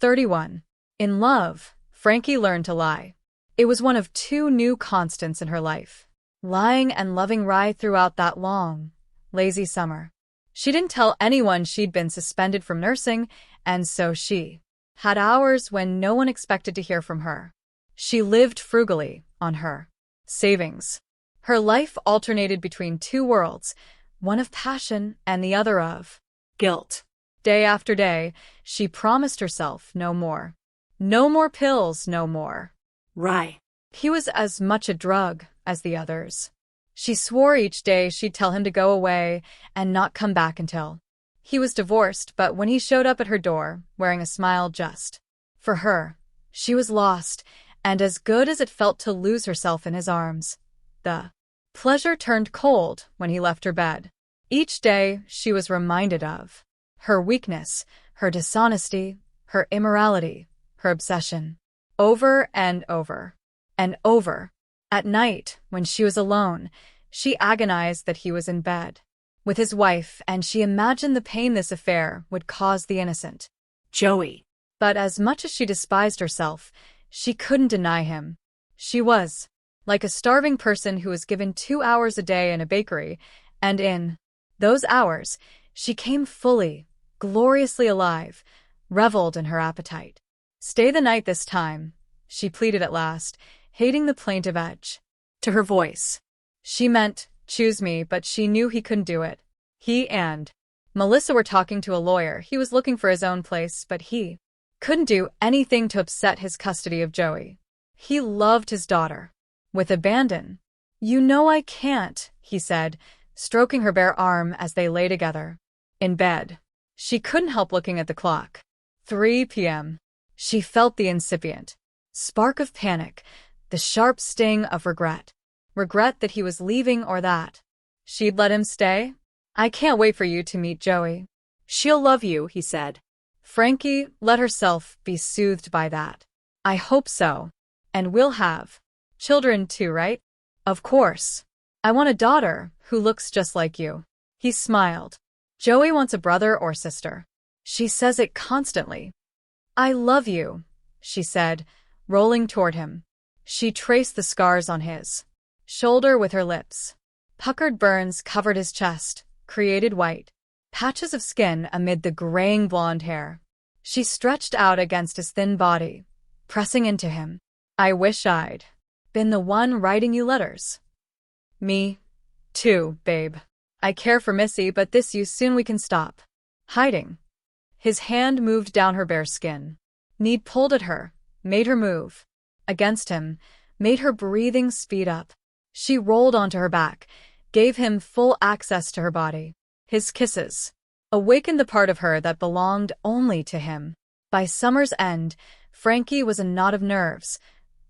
31. In love, Frankie learned to lie. It was one of two new constants in her life. Lying and loving Rye throughout that long, lazy summer. She didn't tell anyone she'd been suspended from nursing, and so she had hours when no one expected to hear from her. She lived frugally on her savings. Her life alternated between two worlds, one of passion and the other of guilt. Day after day, she promised herself no more. No more pills, no more Rye. He was as much a drug as the others. She swore each day she'd tell him to go away and not come back until he was divorced, but when he showed up at her door, wearing a smile just for her, she was lost, and as good as it felt to lose herself in his arms, the pleasure turned cold when he left her bed. Each day, she was reminded of her weakness, her dishonesty, her immorality, her obsession. Over and over and over. At night, when she was alone, she agonized that he was in bed with his wife, and she imagined the pain this affair would cause the innocent Joey. But as much as she despised herself, she couldn't deny him. She was like a starving person who was given 2 hours a day in a bakery, and in those hours, she came fully, gloriously alive, reveled in her appetite. Stay the night this time, she pleaded at last, hating the plaintive edge to her voice. She meant, choose me, but she knew he couldn't do it. He and Melissa were talking to a lawyer. He was looking for his own place, but he couldn't do anything to upset his custody of Joey. He loved his daughter with abandon. You know I can't, he said, stroking her bare arm as they lay together in bed. She couldn't help looking at the clock. 3 p.m. She felt the incipient spark of panic, the sharp sting of regret. Regret that he was leaving or that she'd let him stay. I can't wait for you to meet Joey. She'll love you, he said. Frankie let herself be soothed by that. I hope so. And we'll have children too, right? Of course. I want a daughter who looks just like you. He smiled. Joey wants a brother or sister. She says it constantly. I love you, she said, rolling toward him. She traced the scars on his shoulder with her lips. Puckered burns covered his chest, created white patches of skin amid the graying blonde hair. She stretched out against his thin body, pressing into him. I wish I'd been the one writing you letters. Me, too, babe. I care for Missy, but this you soon we can stop hiding. His hand moved down her bare skin. Need pulled at her, made her move against him, made her breathing speed up. She rolled onto her back, gave him full access to her body. His kisses awakened the part of her that belonged only to him. By summer's end, Frankie was a knot of nerves.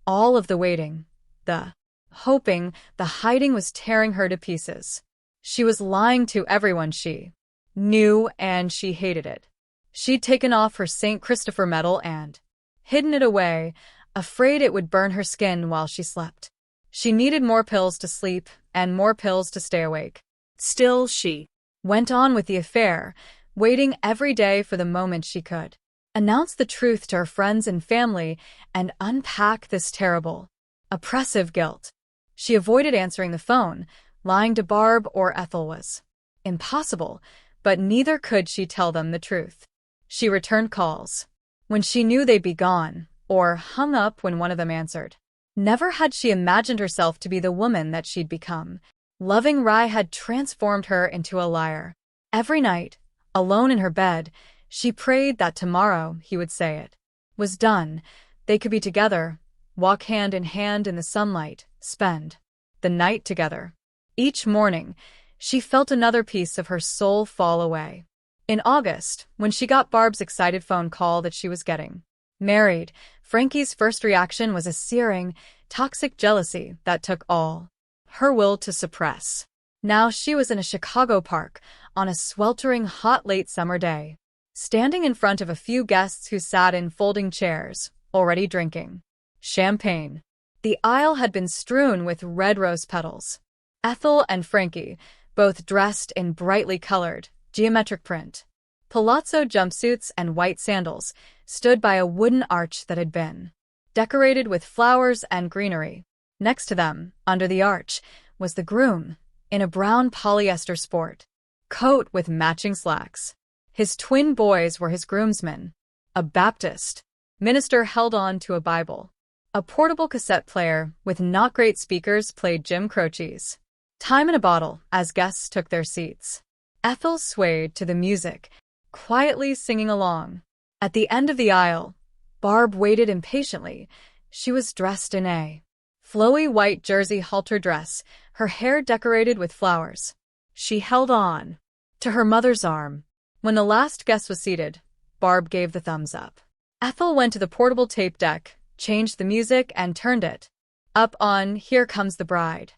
All of the waiting, the hoping, the hiding was tearing her to pieces. She was lying to everyone she knew, and she hated it. She'd taken off her St. Christopher medal and hidden it away, afraid it would burn her skin while she slept. She needed more pills to sleep and more pills to stay awake. Still, she went on with the affair, waiting every day for the moment she could announce the truth to her friends and family and unpack this terrible, oppressive guilt. She avoided answering the phone. Lying to Barb or Ethel was impossible, but neither could she tell them the truth. She returned calls when she knew they'd be gone, or hung up when one of them answered. Never had she imagined herself to be the woman that she'd become. Loving Rye had transformed her into a liar. Every night, alone in her bed, she prayed that tomorrow he would say it was done. They could be together, walk hand in hand in the sunlight, spend the night together. Each morning, she felt another piece of her soul fall away. In August, when she got Barb's excited phone call that she was getting married, Frankie's first reaction was a searing, toxic jealousy that took all her will to suppress. Now she was in a Chicago park on a sweltering hot late summer day, standing in front of a few guests who sat in folding chairs, already drinking champagne. The aisle had been strewn with red rose petals. Ethel and Frankie, both dressed in brightly colored, geometric print palazzo jumpsuits and white sandals, stood by a wooden arch that had been decorated with flowers and greenery. Next to them, under the arch, was the groom, in a brown polyester sport coat with matching slacks. His twin boys were his groomsmen. A Baptist minister held on to a Bible. A portable cassette player with not great speakers played Jim Croce's Time in a Bottle as guests took their seats. Ethel swayed to the music, quietly singing along. At the end of the aisle, Barb waited impatiently. She was dressed in a flowy white jersey halter dress, her hair decorated with flowers. She held on to her mother's arm. When the last guest was seated, Barb gave the thumbs up. Ethel went to the portable tape deck, changed the music, and turned it up on Here Comes the Bride.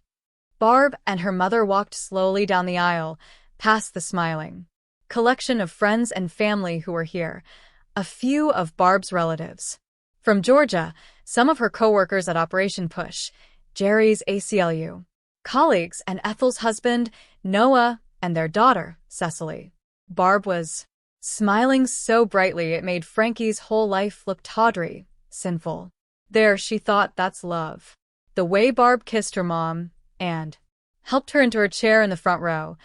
Barb and her mother walked slowly down the aisle, past the smiling collection of friends and family who were here, a few of Barb's relatives. From Georgia, some of her co-workers at Operation Push, Jerry's ACLU colleagues, and Ethel's husband, Noah, and their daughter, Cecily. Barb was smiling so brightly it made Frankie's whole life look tawdry, sinful. There, she thought, that's love. The way Barb kissed her mom and helped her into her chair in the front row.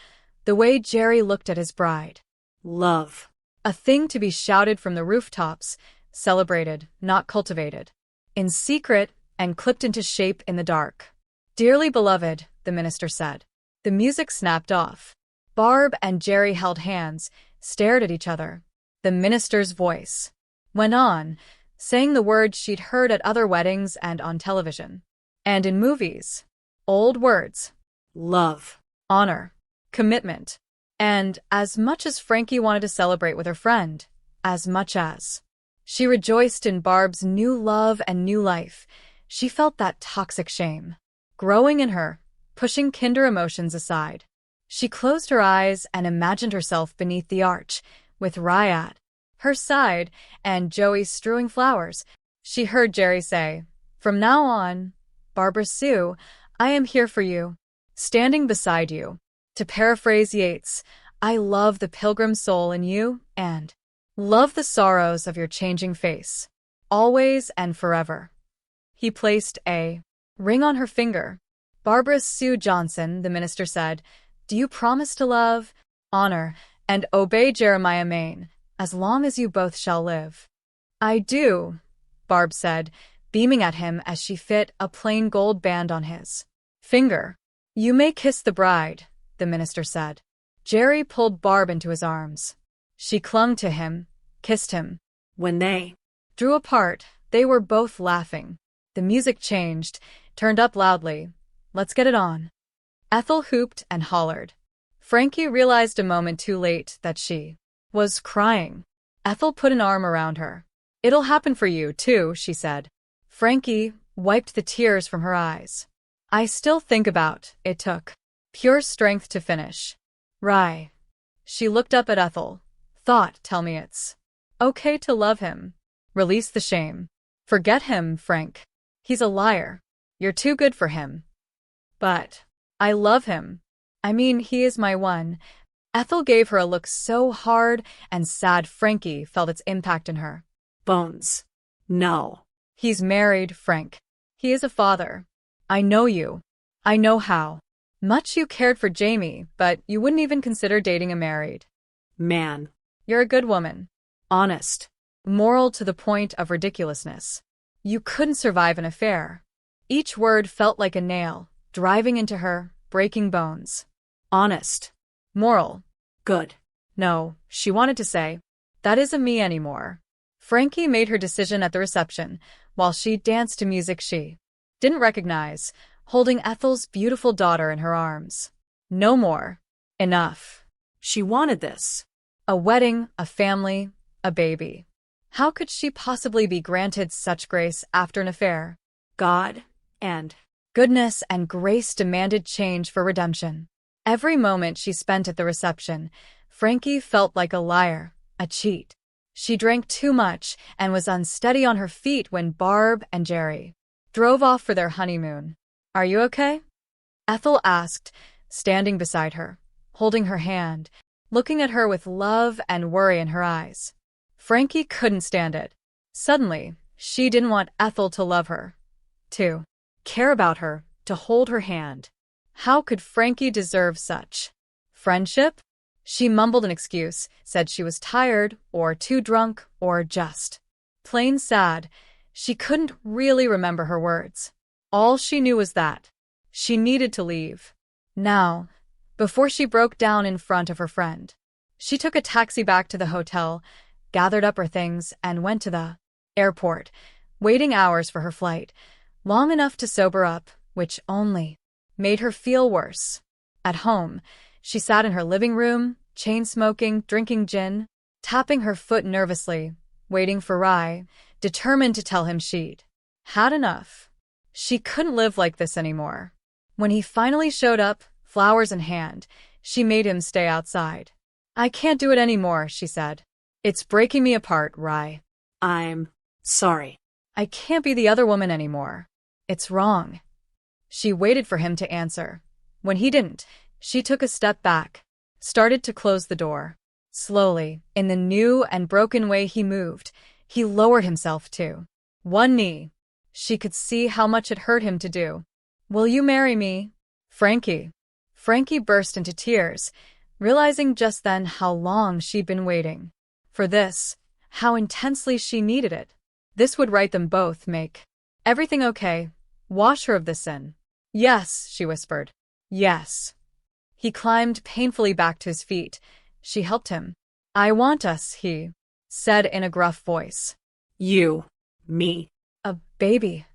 The way Jerry looked at his bride. Love. A thing to be shouted from the rooftops, celebrated, not cultivated. In secret and clipped into shape in the dark. Dearly beloved, the minister said. The music snapped off. Barb and Jerry held hands, stared at each other. The minister's voice went on, saying the words she'd heard at other weddings and on television. And in movies. Old words. Love. Honor. Commitment. And as much as Frankie wanted to celebrate with her friend, as much as she rejoiced in Barb's new love and new life, she felt that toxic shame growing in her, pushing kinder emotions aside. She closed her eyes and imagined herself beneath the arch, with Rye at her side and Joey strewing flowers. She heard Jerry say, "From now on, Barbara Sue, I am here for you, standing beside you." To paraphrase Yeats, I love the pilgrim soul in you and love the sorrows of your changing face, always and forever. He placed a ring on her finger. Barbara Sue Johnson, the minister said, do you promise to love, honor, and obey Jeremiah Maine, as long as you both shall live? I do, Barb said, beaming at him as she fit a plain gold band on his finger. You may kiss the bride, the minister said. Jerry pulled Barb into his arms. She clung to him, kissed him. When they drew apart, they were both laughing. The music changed, turned up loudly. Let's get it on. Ethel hooped and hollered. Frankie realized a moment too late that she was crying. Ethel put an arm around her. It'll happen for you, too, she said. Frankie wiped the tears from her eyes. I still think about it took pure strength to finish. Rye. She looked up at Ethel. Thought, tell me it's okay to love him. Release the shame. Forget him, Frank. He's a liar. You're too good for him. But I love him. I mean, he is my one. Ethel gave her a look so hard and sad Frankie felt its impact in her bones. No. He's married, Frank. He is a father. I know you. I know how much you cared for Jamie, but you wouldn't even consider dating a married man. You're a good woman. Honest. Moral to the point of ridiculousness. You couldn't survive an affair. Each word felt like a nail, driving into her, breaking bones. Honest. Moral. Good. No, she wanted to say, that isn't me anymore. Frankie made her decision at the reception, while she danced to music she didn't recognize, holding Ethel's beautiful daughter in her arms. No more. Enough. She wanted this. A wedding, a family, a baby. How could she possibly be granted such grace after an affair? God and goodness and grace demanded change for redemption. Every moment she spent at the reception, Frankie felt like a liar, a cheat. She drank too much and was unsteady on her feet when Barb and Jerry drove off for their honeymoon. Are you okay? Ethel asked, standing beside her, holding her hand, looking at her with love and worry in her eyes. Frankie couldn't stand it. Suddenly, she didn't want Ethel to love her, to care about her, to hold her hand. How could Frankie deserve such friendship? She mumbled an excuse, said she was tired, or too drunk, or just plain sad. She couldn't really remember her words. All she knew was that she needed to leave. Now, before she broke down in front of her friend. She took a taxi back to the hotel, gathered up her things, and went to the airport, waiting hours for her flight, long enough to sober up, which only made her feel worse. At home, she sat in her living room, chain-smoking, drinking gin, tapping her foot nervously, waiting for Rai, determined to tell him she'd had enough. She couldn't live like this anymore. When he finally showed up, flowers in hand, she made him stay outside. I can't do it anymore, she said. It's breaking me apart, Rai. I'm sorry. I can't be the other woman anymore. It's wrong. She waited for him to answer. When he didn't, she took a step back, started to close the door. Slowly, in the new and broken way he moved, he lowered himself to one knee. She could see how much it hurt him to do. Will you marry me, Frankie? Frankie burst into tears, realizing just then how long she'd been waiting for this, how intensely she needed it. This would right them both, make everything okay, wash her of the sin. Yes, she whispered. Yes. He climbed painfully back to his feet. She helped him. I want us, he said in a gruff voice. You. Me. A baby.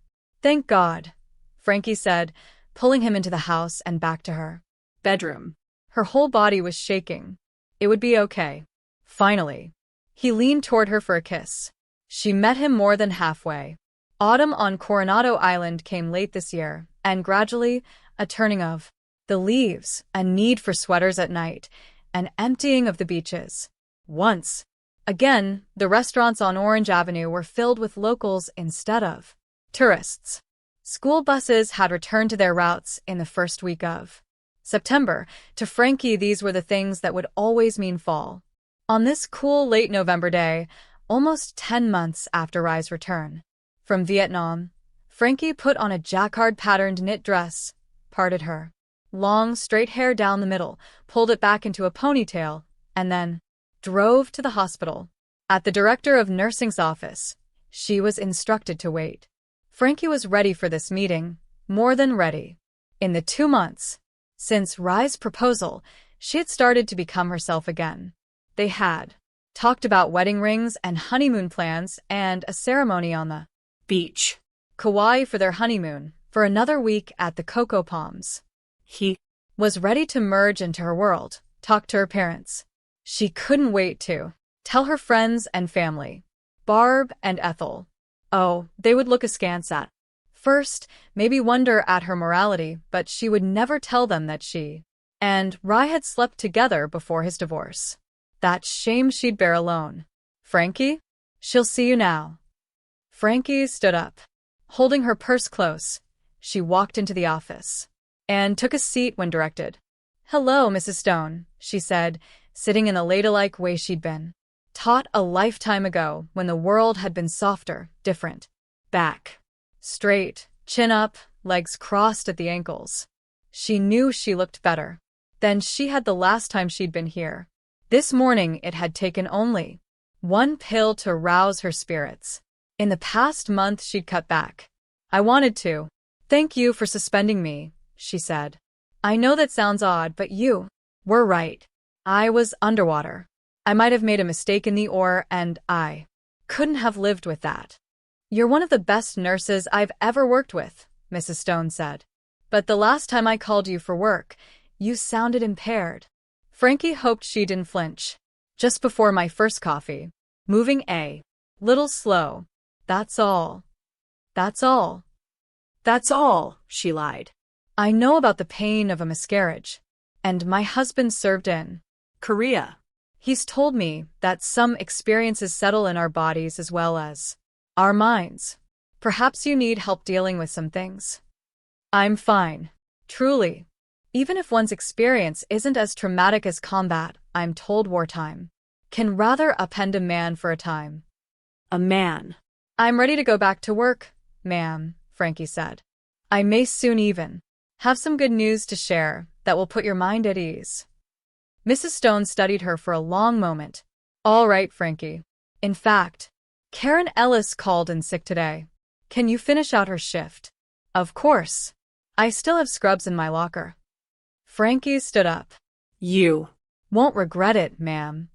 Thank God, Frankie said, pulling him into the house and back to her Bedroom. Her whole body was shaking. It would be okay. Finally. He leaned toward her for a kiss. She met him more than halfway. Autumn on Coronado Island came late this year, and gradually, a turning of the leaves, a need for sweaters at night, an emptying of the beaches. Once again, the restaurants on Orange Avenue were filled with locals instead of tourists. School buses had returned to their routes in the first week of September. To Frankie, these were the things that would always mean fall. On this cool late November day, almost 10 months after Rai's return from Vietnam, Frankie put on a jacquard-patterned knit dress, parted her long, straight hair down the middle, pulled it back into a ponytail, and then drove to the hospital. At the director of nursing's office, she was instructed to wait. Frankie was ready for this meeting, more than ready. In the 2 months since Rai's proposal, she had started to become herself again. They had talked about wedding rings and honeymoon plans and a ceremony on the Beach. Kauai for their honeymoon, for another week at the Cocoa Palms. He was ready to merge into her world, talk to her parents. She couldn't wait to tell her friends and family. Barb and Ethel. Oh, they would look askance at first, maybe wonder at her morality, but she would never tell them that she and Rai had slept together before his divorce. That shame she'd bear alone. Frankie? She'll see you now. Frankie stood up. Holding her purse close, she walked into the office and took a seat when directed. Hello, Mrs. Stone, she said, sitting in the ladylike way she'd been taught a lifetime ago when the world had been softer, different. Back straight, chin up, legs crossed at the ankles. She knew she looked better than she had the last time she'd been here. This morning it had taken only one pill to rouse her spirits. In the past month she'd cut back. I wanted to thank you for suspending me, she said. I know that sounds odd, but you were right. I was underwater. I might have made a mistake in the oar, and I couldn't have lived with that. You're one of the best nurses I've ever worked with, Mrs. Stone said. But the last time I called you for work, you sounded impaired. Frankie hoped she didn't flinch. Just before my first coffee. Moving a little slow. That's all. That's all. That's all, she lied. I know about the pain of a miscarriage. And my husband served in Korea. He's told me that some experiences settle in our bodies as well as our minds. Perhaps you need help dealing with some things. I'm fine. Truly. Even if one's experience isn't as traumatic as combat, I'm told wartime can rather upend a man for a time. A man. I'm ready to go back to work, ma'am, Frankie said. I may soon even have some good news to share that will put your mind at ease. Mrs. Stone studied her for a long moment. All right, Frankie. In fact, Karen Ellis called in sick today. Can you finish out her shift? Of course. I still have scrubs in my locker. Frankie stood up. You won't regret it, ma'am.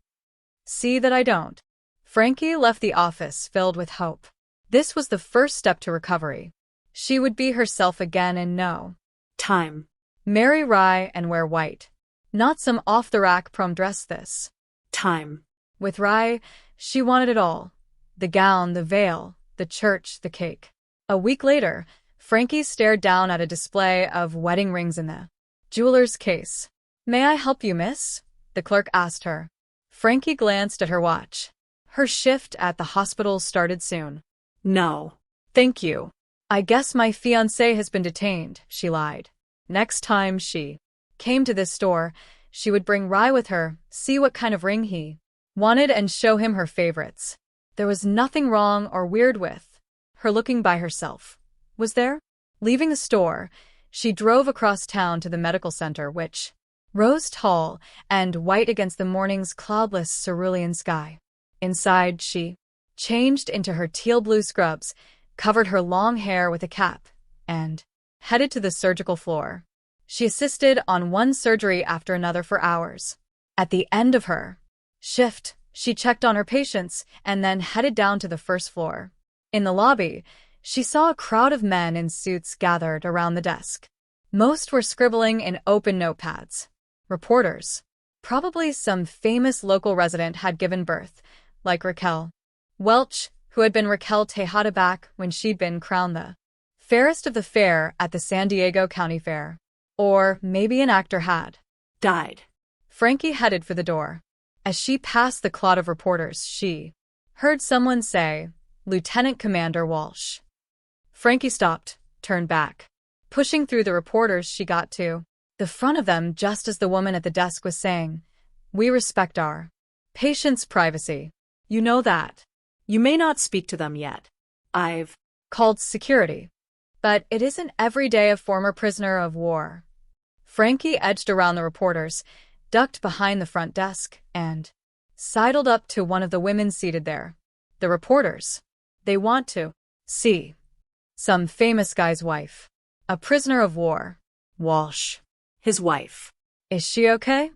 See that I don't. Frankie left the office filled with hope. This was the first step to recovery. She would be herself again in no time. Marry Rye and wear white. Not some off-the-rack prom dress this time. With Rye, she wanted it all. The gown, the veil, the church, the cake. A week later, Frankie stared down at a display of wedding rings in the jeweler's case. May I help you, miss? The clerk asked her. Frankie glanced at her watch. Her shift at the hospital started soon. No. Thank you. I guess my fiancé has been detained, she lied. Next time she came to this store, she would bring Rye with her, see what kind of ring he wanted and show him her favorites. There was nothing wrong or weird with her looking by herself. Was there? Leaving the store, she drove across town to the medical center, which rose tall and white against the morning's cloudless cerulean sky. Inside, she changed into her teal-blue scrubs, covered her long hair with a cap, and headed to the surgical floor. She assisted on one surgery after another for hours. At the end of her shift, she checked on her patients and then headed down to the first floor. In the lobby, she saw a crowd of men in suits gathered around the desk. Most were scribbling in open notepads. Reporters. Probably some famous local resident had given birth, like Raquel Welch, who had been Raquel Tejada back when she'd been crowned the fairest of the fair at the San Diego County Fair. Or maybe an actor had died. Frankie headed for the door. As she passed the clot of reporters, she heard someone say, Lieutenant Commander Walsh. Frankie stopped, turned back. Pushing through the reporters, she got to the front of them just as the woman at the desk was saying, We respect our patients' privacy. You know that. You may not speak to them yet. I've called security. But it isn't every day a former prisoner of war. Frankie edged around the reporters, ducked behind the front desk, and sidled up to one of the women seated there. The reporters. They want to see some famous guy's wife. A prisoner of war. Walsh. His wife. Is she okay?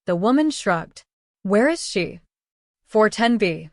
The woman shrugged. Where is she? 410B.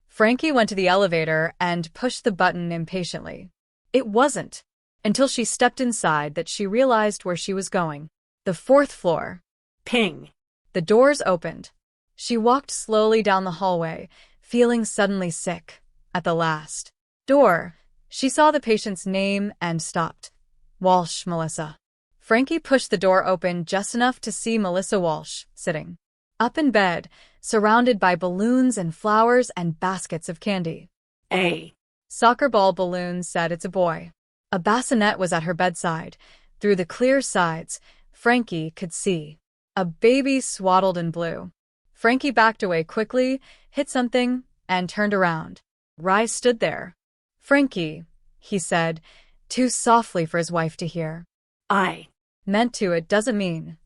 Frankie went to the elevator and pushed the button impatiently. It wasn't until she stepped inside that she realized where she was going. The 4th floor. Ping. The doors opened. She walked slowly down the hallway, feeling suddenly sick. At the last door, she saw the patient's name and stopped. Walsh, Melissa. Frankie pushed the door open just enough to see Melissa Walsh, sitting up in bed, surrounded by balloons and flowers and baskets of candy. A soccer ball balloon said it's a boy. A bassinet was at her bedside. Through the clear sides, Frankie could see a baby swaddled in blue. Frankie backed away quickly, hit something, and turned around. Rye stood there. Frankie, he said, too softly for his wife to hear. I meant to, it doesn't mean.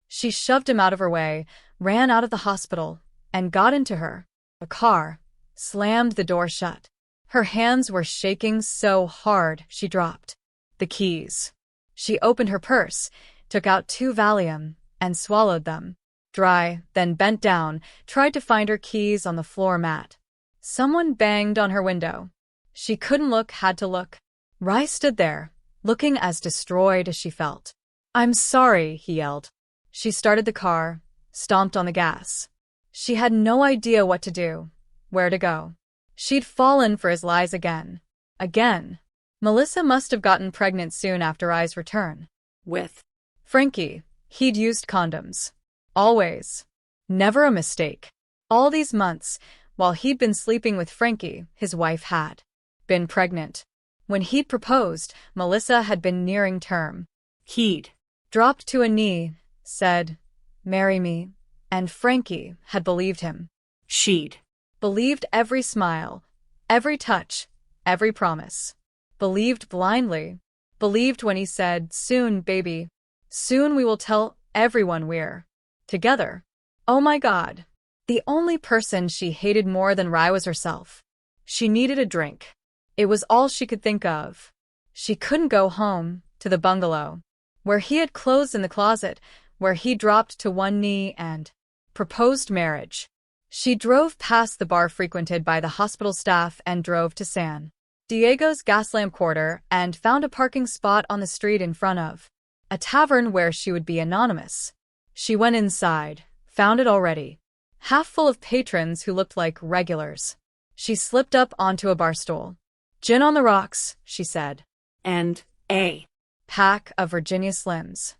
She shoved him out of her way, ran out of the hospital, and got into a car, slammed the door shut. Her hands were shaking so hard she dropped the keys. She opened her purse, took out 2 Valium, and swallowed them dry, then bent down, tried to find her keys on the floor mat. Someone banged on her window. She couldn't look, had to look. Rye stood there, looking as destroyed as she felt. I'm sorry, he yelled. She started the car, stomped on the gas. She had no idea what to do, where to go. She'd fallen for his lies again. Again. Melissa must have gotten pregnant soon after Rye's return. With Frankie. He'd used condoms. Always. Never a mistake. All these months, while he'd been sleeping with Frankie, his wife had been pregnant. When he'd proposed, Melissa had been nearing term. He'd dropped to a knee, said, Marry me, and Frankie had believed him. She'd believed every smile, every touch, every promise. Believed blindly. Believed when he said, "Soon, baby. Soon we will tell everyone we're together." Oh my God. The only person she hated more than Rai was herself. She needed a drink. It was all she could think of. She couldn't go home, to the bungalow, where he had clothes in the closet, where he dropped to one knee and proposed marriage. She drove past the bar frequented by the hospital staff and drove to San Diego's Gaslamp Quarter and found a parking spot on the street in front of a tavern where she would be anonymous. She went inside, found it already half full of patrons who looked like regulars. She slipped up onto a bar stool. "Gin on the rocks," she said. And a pack of Virginia Slims.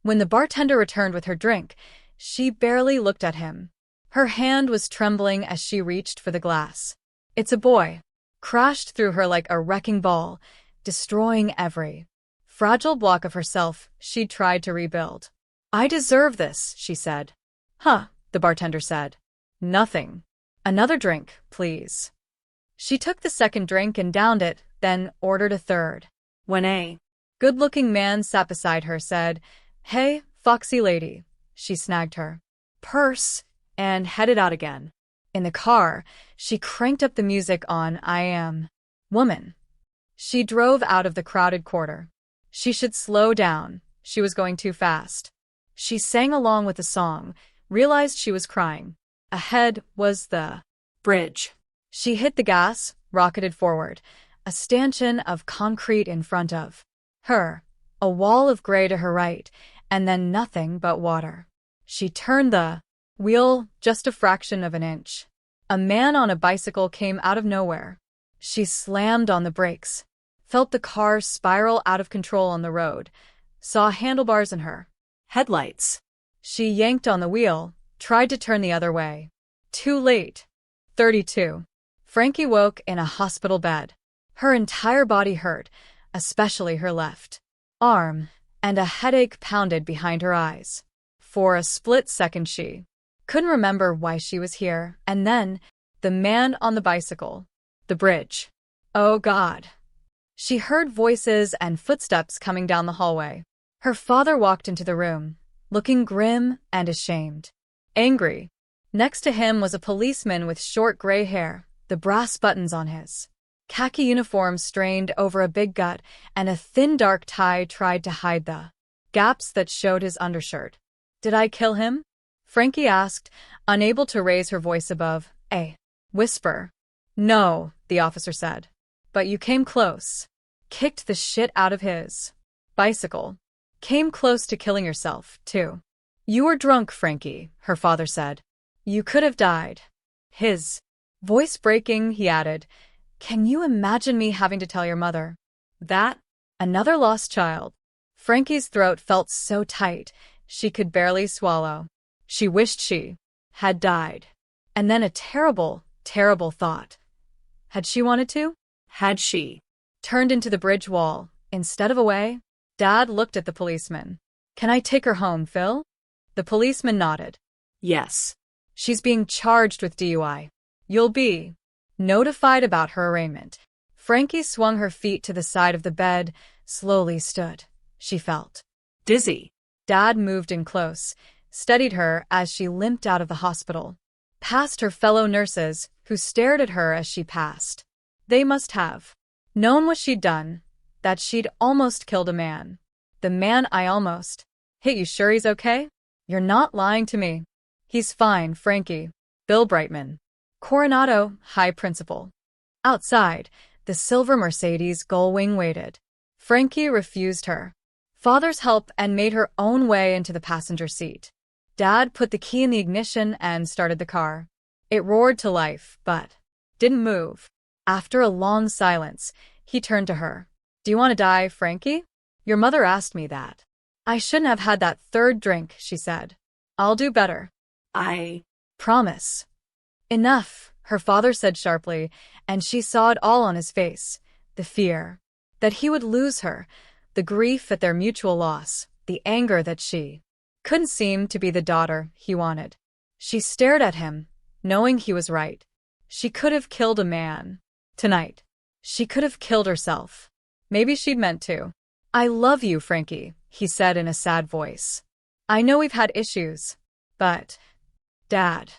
When the bartender returned with her drink, she barely looked at him. Her hand was trembling as she reached for the glass. "It's a boy," crashed through her like a wrecking ball, destroying every fragile block of herself she'd tried to rebuild. "I deserve this," she said. "Huh," the bartender said. "Nothing. Another drink, please." She took the second drink and downed it, then ordered a third. When a good-looking man sat beside her, said, "Hey, foxy lady." She snagged her purse and headed out again. In the car, she cranked up the music on I Am Woman. She drove out of the crowded quarter. She should slow down. She was going too fast. She sang along with the song, realized she was crying. Ahead was the bridge. She hit the gas, rocketed forward, a stanchion of concrete in front of her, a wall of gray to her right, and then nothing but water. She turned the wheel just a fraction of an inch. A man on a bicycle came out of nowhere. She slammed on the brakes, felt the car spiral out of control on the road, saw handlebars in her headlights. She yanked on the wheel, tried to turn the other way. Too late. 32. Frankie woke in a hospital bed. Her entire body hurt, especially her left arm, and a headache pounded behind her eyes. For a split second she couldn't remember why she was here, and then, the man on the bicycle. The bridge. Oh God. She heard voices and footsteps coming down the hallway. Her father walked into the room, looking grim and ashamed. Angry. Next to him was a policeman with short gray hair, the brass buttons on his khaki uniform strained over a big gut, and a thin dark tie tried to hide the gaps that showed his undershirt. "Did I kill him?" Frankie asked, unable to raise her voice above a whisper. "No," the officer said. "But you came close. Kicked the shit out of his bicycle. Came close to killing yourself, too." "You were drunk, Frankie," her father said. "You could have died." His voice breaking, he added, "Can you imagine me having to tell your mother that?" Another lost child. Frankie's throat felt so tight, she could barely swallow. She wished she had died. And then a terrible, terrible thought. Had she wanted to? Had she turned into the bridge wall, instead of away? Dad looked at the policeman. "Can I take her home, Phil?" The policeman nodded. Yes. "She's being charged with DUI. You'll be notified about her arraignment." Frankie swung her feet to the side of the bed, slowly stood. She felt dizzy. Dad moved in close, steadied her as she limped out of the hospital, past her fellow nurses, who stared at her as she passed. They must have known what she'd done, that she'd almost killed a man. "The man I almost hit. You sure he's okay? You're not lying to me." "He's fine, Frankie." Bill Brightman, Coronado High Principal. Outside, the silver Mercedes Gullwing waited. Frankie refused her father's help and made her own way into the passenger seat. Dad put the key in the ignition and started the car. It roared to life, but didn't move. After a long silence, he turned to her. "Do you want to die, Frankie? Your mother asked me that." "I shouldn't have had that third drink," she said. "I'll do better. I promise." "Enough," her father said sharply, and she saw it all on his face. The fear that he would lose her, the grief at their mutual loss, the anger that she couldn't seem to be the daughter he wanted. She stared at him, knowing he was right. She could have killed a man tonight. She could have killed herself. Maybe she'd meant to. I love you, Frankie, he said in a sad voice. I know we've had issues, but… Dad,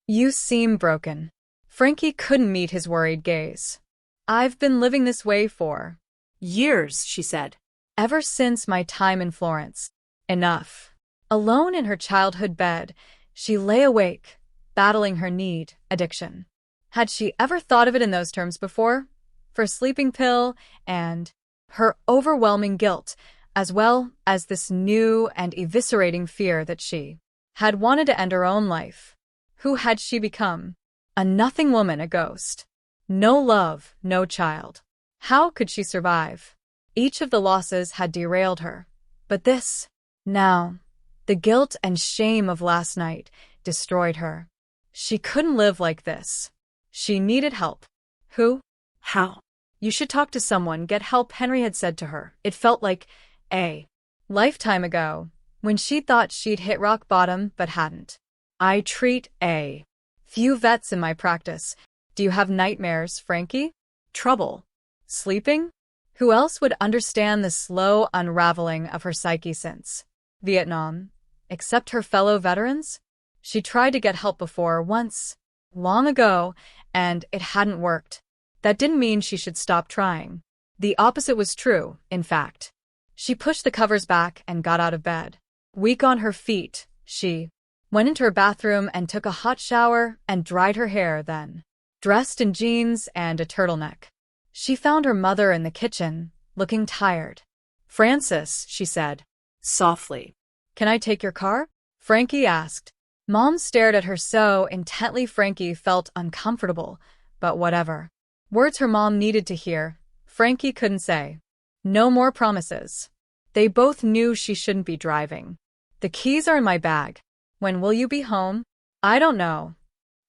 you seem broken. Frankie couldn't meet his worried gaze. I've been living this way for… Years, she said. Ever since my time in Florence. Enough. Alone in her childhood bed, she lay awake, battling her need addiction. Had she ever thought of it in those terms before? For a sleeping pill and her overwhelming guilt, as well as this new and eviscerating fear that she had wanted to end her own life. Who had she become? A nothing woman, a ghost. No love, no child. How could she survive? Each of the losses had derailed her. But this, now, the guilt and shame of last night destroyed her. She couldn't live like this. She needed help. Who? How? You should talk to someone, get help, Henry had said to her. It felt like a lifetime ago, when she thought she'd hit rock bottom but hadn't. I treat a few vets in my practice. Do you have nightmares, Frankie? Trouble sleeping? Who else would understand the slow unraveling of her psyche since Vietnam, except her fellow veterans? She tried to get help before, once, long ago, and it hadn't worked. That didn't mean she should stop trying. The opposite was true, in fact. She pushed the covers back and got out of bed. Weak on her feet, she went into her bathroom and took a hot shower and dried her hair then. Dressed in jeans and a turtleneck, she found her mother in the kitchen, looking tired. Francis, she said softly. Can I take your car? Frankie asked. Mom stared at her so intently Frankie felt uncomfortable, but whatever. Words her mom needed to hear, Frankie couldn't say. No more promises. They both knew she shouldn't be driving. The keys are in my bag. When will you be home? I don't know.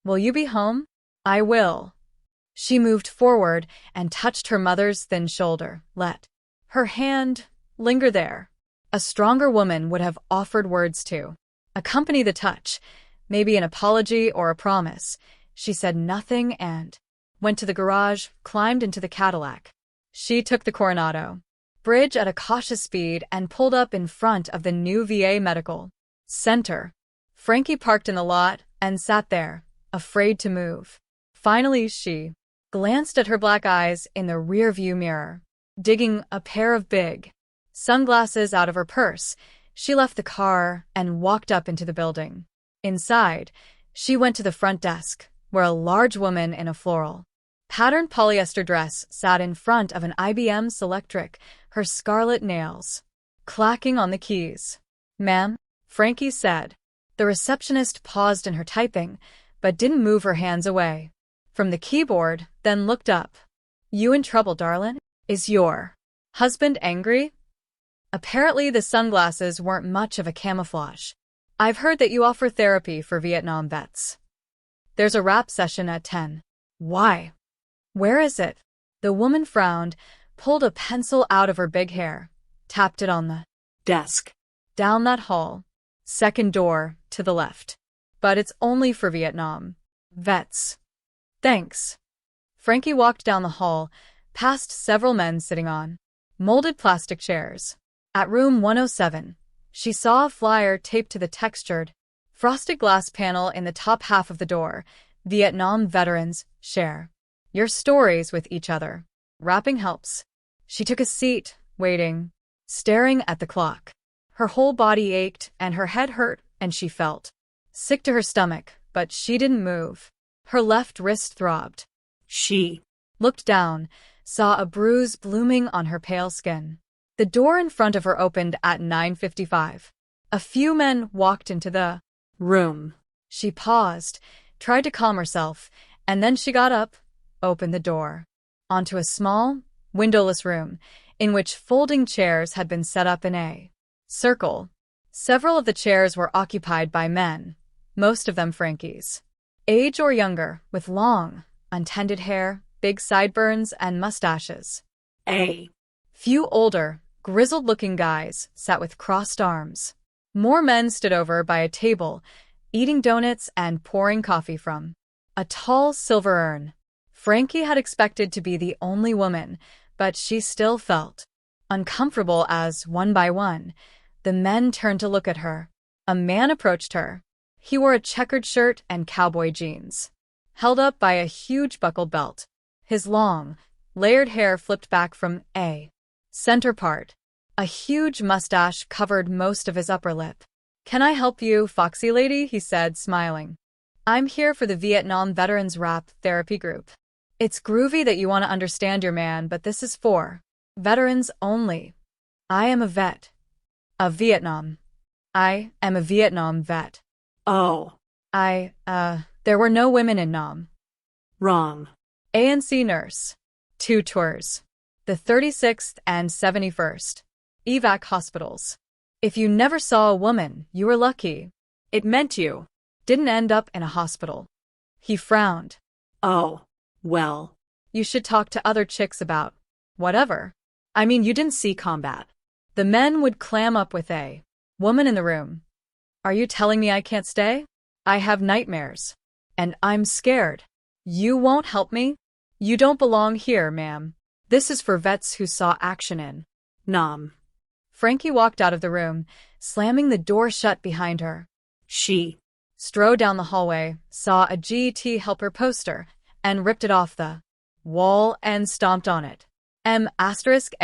Will you be home? I will. She moved forward and touched her mother's thin shoulder. Let her hand linger there. A stronger woman would have offered words to accompany the touch, maybe an apology or a promise. She said nothing and went to the garage, climbed into the Cadillac. She took the Coronado Bridge at a cautious speed and pulled up in front of the new VA Medical Center. Frankie parked in the lot and sat there, afraid to move. Finally, she glanced at her black eyes in the rearview mirror. Digging a pair of big sunglasses out of her purse, she left the car and walked up into the building. Inside, she went to the front desk, where a large woman in a floral patterned polyester dress sat in front of an IBM Selectric, her scarlet nails clacking on the keys. Ma'am, Frankie said. The receptionist paused in her typing, but didn't move her hands away from the keyboard, then looked up. You in trouble, darlin'? Is your husband angry? Apparently the sunglasses weren't much of a camouflage. I've heard that you offer therapy for Vietnam vets. There's a rap session at 10. Why? Where is it? The woman frowned, pulled a pencil out of her big hair, tapped it on the desk. Down that hall. Second door, to the left. But it's only for Vietnam vets. Thanks. Frankie walked down the hall, past several men sitting on molded plastic chairs. At room 107, she saw a flyer taped to the textured, frosted glass panel in the top half of the door. Vietnam veterans share your stories with each other. Rapping helps. She took a seat, waiting, staring at the clock. Her whole body ached and her head hurt, and she felt sick to her stomach, but she didn't move. Her left wrist throbbed. She looked down, saw a bruise blooming on her pale skin. The door in front of her opened at 9:55. A few men walked into the room. She paused, tried to calm herself, and then she got up, opened the door, onto a small, windowless room, in which folding chairs had been set up in a circle. Several of the chairs were occupied by men, most of them Frankie's age or younger, with long, untended hair, big sideburns, and mustaches. A few older, grizzled-looking guys sat with crossed arms. More men stood over by a table, eating donuts and pouring coffee from a tall silver urn. Frankie had expected to be the only woman, but she still felt uncomfortable as, one by one, the men turned to look at her. A man approached her. He wore a checkered shirt and cowboy jeans, held up by a huge buckled belt. His long, layered hair flipped back from a center part. A huge mustache covered most of his upper lip. "Can I help you, Foxy Lady?" he said, smiling. "I'm here for the Vietnam Veterans Rap Therapy Group. It's groovy that you want to understand your man, but this is for veterans only. I am a vet. Of Vietnam. I am a Vietnam vet." Oh. There were no women in Nam. Wrong. ANC nurse. 2 tours. The 36th and 71st. Evac hospitals. If you never saw a woman, you were lucky. It meant you didn't end up in a hospital. He frowned. Oh, well. You should talk to other chicks about whatever. I mean, you didn't see combat. The men would clam up with a woman in the room. Are you telling me I can't stay? I have nightmares. And I'm scared. You won't help me? You don't belong here, ma'am. This is for vets who saw action in Nam. Frankie walked out of the room, slamming the door shut behind her. She strode down the hallway, saw a GT helper poster, and ripped it off the wall and stomped on it. M*A*S*H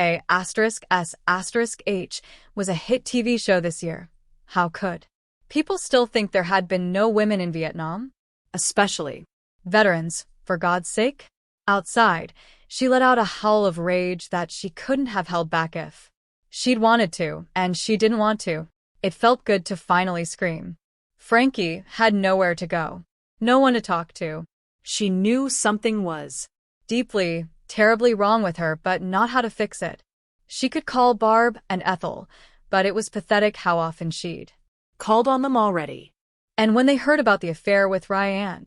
was a hit TV show this year. How could people still think there had been no women in Vietnam? Especially veterans, for God's sake? Outside, she let out a howl of rage that she couldn't have held back if she'd wanted to, and she didn't want to. It felt good to finally scream. Frankie had nowhere to go. No one to talk to. She knew something was deeply, terribly wrong with her, but not how to fix it. She could call Barb and Ethel, but it was pathetic how often she'd called on them already. And when they heard about the affair with Ryan,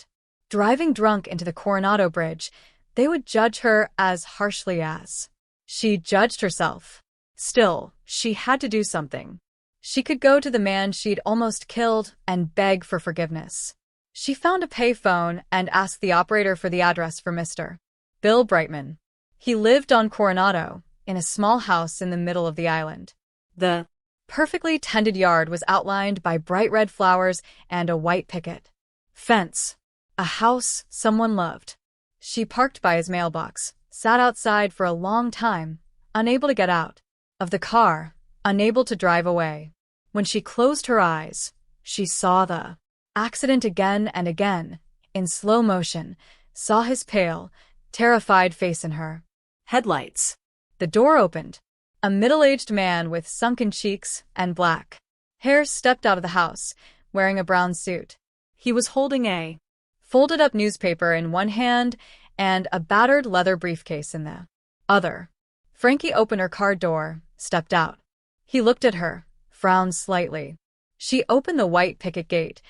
driving drunk into the Coronado Bridge, they would judge her as harshly as she judged herself. Still, she had to do something. She could go to the man she'd almost killed and beg for forgiveness. She found a payphone and asked the operator for the address for Mr. Bill Brightman. He lived on Coronado, in a small house in the middle of the island. The perfectly tended yard was outlined by bright red flowers and a white picket fence. A house someone loved. She parked by his mailbox, sat outside for a long time, unable to get out of the car, unable to drive away. When she closed her eyes, she saw the accident again and again, in slow motion, saw his pale, terrified face in her headlights. The door opened. A middle-aged man with sunken cheeks and black hair stepped out of the house, wearing a brown suit. He was holding a folded-up newspaper in one hand and a battered leather briefcase in the other. Frankie opened her car door, stepped out. He looked at her, frowned slightly. She opened the white picket gate,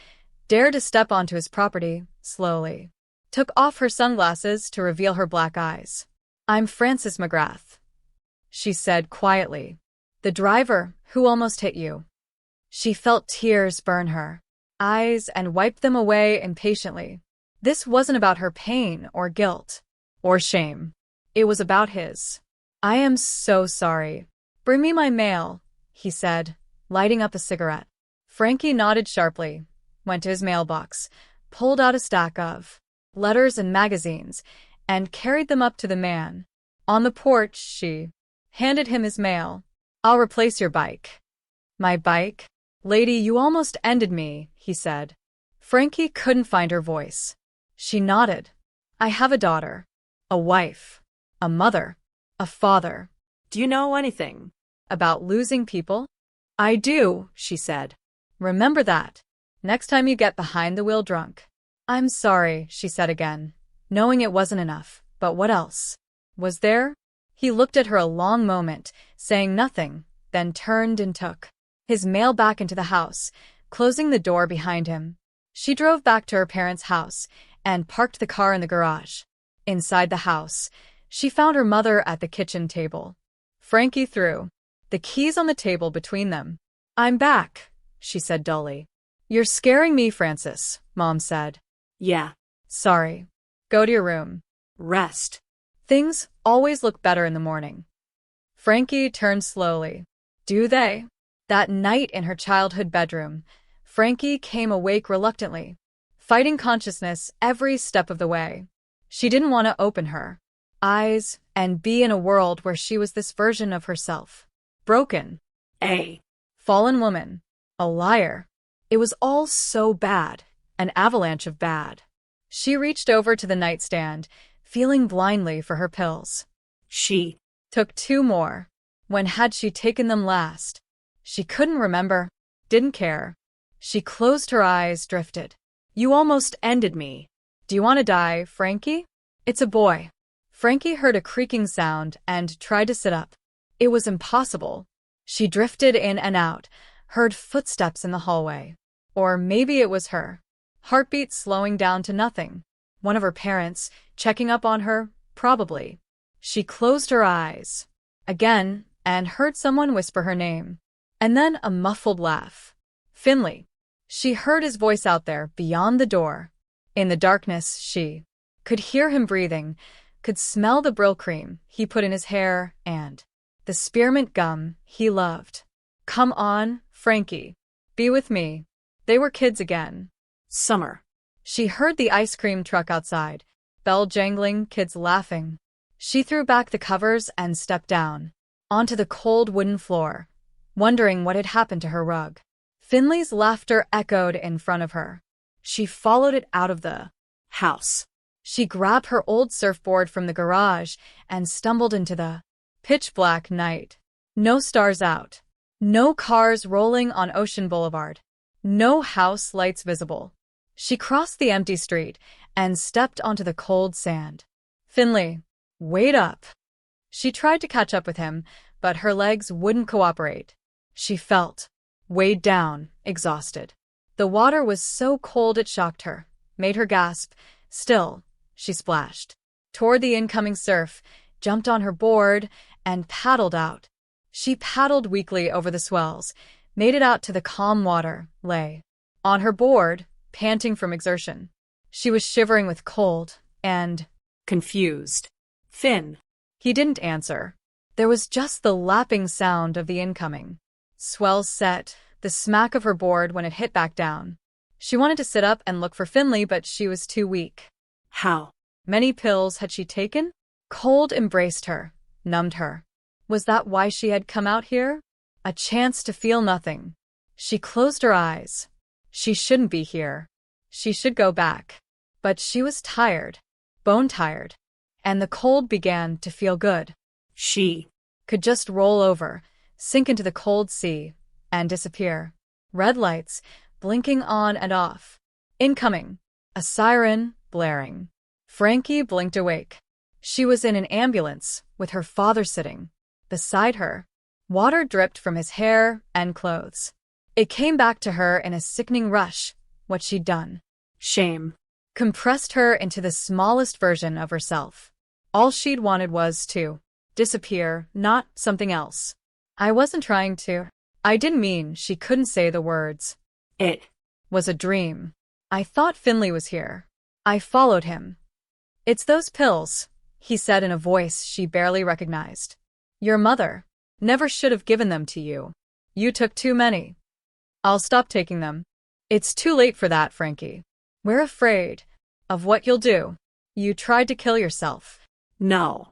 dared to step onto his property, slowly. Took off her sunglasses to reveal her black eyes. "I'm Frances McGrath," she said quietly. "The driver who almost hit you." She felt tears burn her eyes and wiped them away impatiently. This wasn't about her pain or guilt or shame. It was about his. "I am so sorry. Bring me my mail," he said, lighting up a cigarette. Frankie nodded sharply, went to his mailbox, pulled out a stack of letters and magazines, and carried them up to the man. On the porch, she handed him his mail. "I'll replace your bike." "My bike? Lady, you almost ended me," he said. Frankie couldn't find her voice. She nodded. "I have a daughter, a wife, a mother, a father." "Do you know anything about losing people?" "I do," she said. "Remember that next time you get behind the wheel drunk." "I'm sorry," she said again, knowing it wasn't enough, but what else was there? He looked at her a long moment, saying nothing, then turned and took his mail back into the house, closing the door behind him. She drove back to her parents' house and parked the car in the garage. Inside the house, she found her mother at the kitchen table. Frankie threw the keys on the table between them. "I'm back," she said dully. "You're scaring me, Frances," Mom said. "Yeah. Sorry. Go to your room." Rest. Things always look better in the morning. Frankie turned slowly. Do they? That night in her childhood bedroom, Frankie came awake reluctantly, fighting consciousness every step of the way. She didn't want to open her eyes and be in a world where she was this version of herself. Broken. A Fallen woman. A liar. It was all so bad. An avalanche of bad. She reached over to the nightstand, feeling blindly for her pills. She Took 2 more. When had she taken them last? She couldn't remember. Didn't care. She closed her eyes, drifted. You almost ended me. Do you want to die, Frankie? It's a boy. Frankie heard a creaking sound and tried to sit up. It was impossible. She drifted in and out, heard footsteps in the hallway. Or maybe it was her. Heartbeat slowing down to nothing. One of her parents, checking up on her, probably. She closed her eyes again and heard someone whisper her name. And then a muffled laugh. Finley. She heard his voice out there, beyond the door. In the darkness, she could hear him breathing, could smell the Brill cream he put in his hair and the spearmint gum he loved. Come on, Frankie. Be with me. They were kids again. Summer. She heard the ice cream truck outside, bell jangling, kids laughing. She threw back the covers and stepped down onto the cold wooden floor, wondering what had happened to her rug. Finley's laughter echoed in front of her. She followed it out of the House. She grabbed her old surfboard from the garage and stumbled into the pitch-black night. No stars out. No cars rolling on Ocean Boulevard. No house lights visible. She crossed the empty street and stepped onto the cold sand. Finley, wait up. She tried to catch up with him, but her legs wouldn't cooperate. She felt weighed down, exhausted. The water was so cold it shocked her, made her gasp. Still, she splashed toward the incoming surf, jumped on her board, and paddled out. She paddled weakly over the swells, made it out to the calm water, lay on her board, panting from exertion. She was shivering with cold and confused. Finn. He didn't answer. There was just the lapping sound of the incoming swells set, the smack of her board when it hit back down. She wanted to sit up and look for Finley, but she was too weak. How many pills had she taken? Cold embraced her, numbed her. Was that why she had come out here? A chance to feel nothing. She closed her eyes. She shouldn't be here. She should go back. But she was tired, bone-tired, and the cold began to feel good. She could just roll over, sink into the cold sea, and disappear. Red lights, blinking on and off. Incoming. A siren, blaring. Frankie blinked awake. She was in an ambulance, with her father sitting beside her. Water dripped from his hair and clothes. It came back to her in a sickening rush, what she'd done. Shame compressed her into the smallest version of herself. All she'd wanted was to disappear, not something else. I wasn't trying to. I didn't mean. She couldn't say the words. It was a dream. I thought Finley was here. I followed him. It's those pills, he said in a voice she barely recognized. Your mother never should have given them to you. You took too many. I'll stop taking them. It's too late for that, Frankie. We're afraid of what you'll do. You tried to kill yourself. No.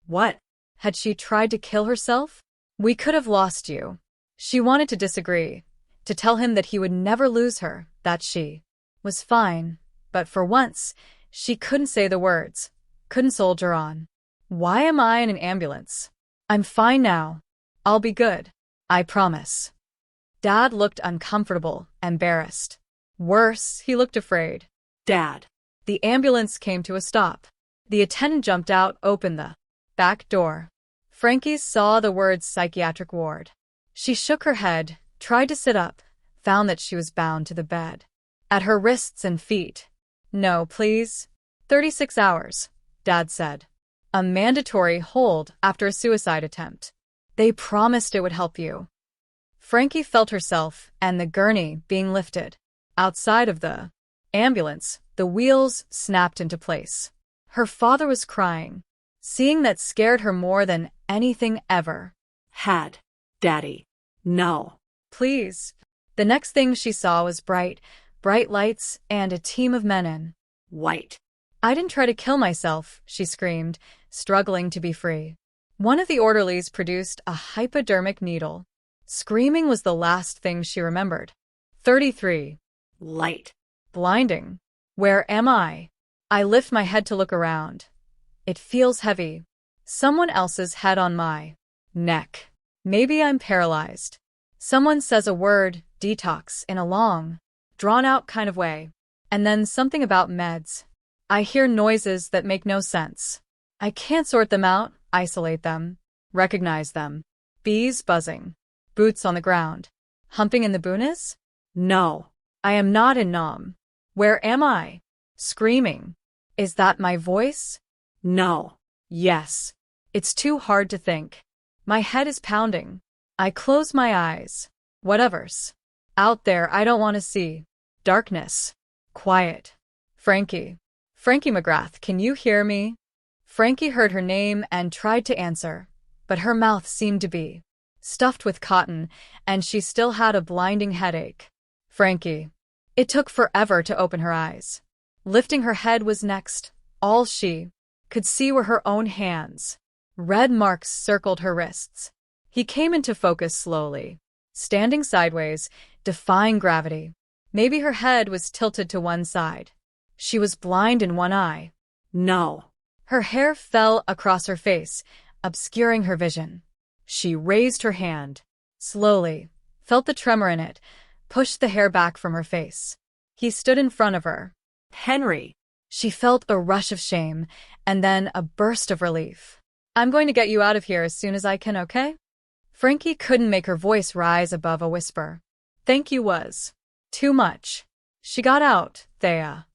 What? Had she tried to kill herself? We could have lost you. She wanted to disagree, to tell him that he would never lose her, that she was fine, but for once, she couldn't say the words, couldn't soldier on. Why am I in an ambulance? I'm fine now. I'll be good. I promise. Dad looked uncomfortable, embarrassed. Worse, he looked afraid. Dad. The ambulance came to a stop. The attendant jumped out, opened the back door. Frankie saw the words psychiatric ward. She shook her head, tried to sit up, found that she was bound to the bed. At her wrists and feet. No, please. 36 hours, Dad said. A mandatory hold after a suicide attempt. They promised it would help you. Frankie felt herself and the gurney being lifted. Outside of the ambulance, The wheels snapped into place. Her father was crying. Seeing that scared her more than anything ever. Daddy. No. Please. The next thing she saw was bright lights and a team of men in White. I didn't try to kill myself, she screamed, struggling to be free. One of the orderlies produced a hypodermic needle. Screaming was the last thing she remembered. 33. Light. Blinding. Where am I? I lift my head to look around. It feels heavy. Someone else's head on my neck. Maybe I'm paralyzed. Someone says a word, detox, in a long, drawn-out kind of way. And then something about meds. I hear noises that make no sense. I can't sort them out, isolate them, recognize them. Bees buzzing. Boots on the ground. Humping in the bunas? No. I am not in Nam. Where am I? Screaming. Is that my voice? No. Yes. It's too hard to think. My head is pounding. I close my eyes. Whatever's out there I don't want to see. Darkness. Quiet. Frankie. Frankie McGrath, can you hear me? Frankie heard her name and tried to answer, but her mouth seemed to be stuffed with cotton, and she still had a blinding headache. Frankie. It took forever to open her eyes. Lifting her head was next. All she could see were her own hands. Red marks circled her wrists. He came into focus slowly, standing sideways, defying gravity. Maybe her head was tilted to one side. She was blind in one eye. No. Her hair fell across her face, obscuring her vision. She raised her hand, slowly, felt the tremor in it, pushed the hair back from her face. He stood in front of her. Henry. She felt a rush of shame, and then a burst of relief. I'm going to get you out of here as soon as I can, okay? Frankie couldn't make her voice rise above a whisper. Thank you was too much. She got out, Thea.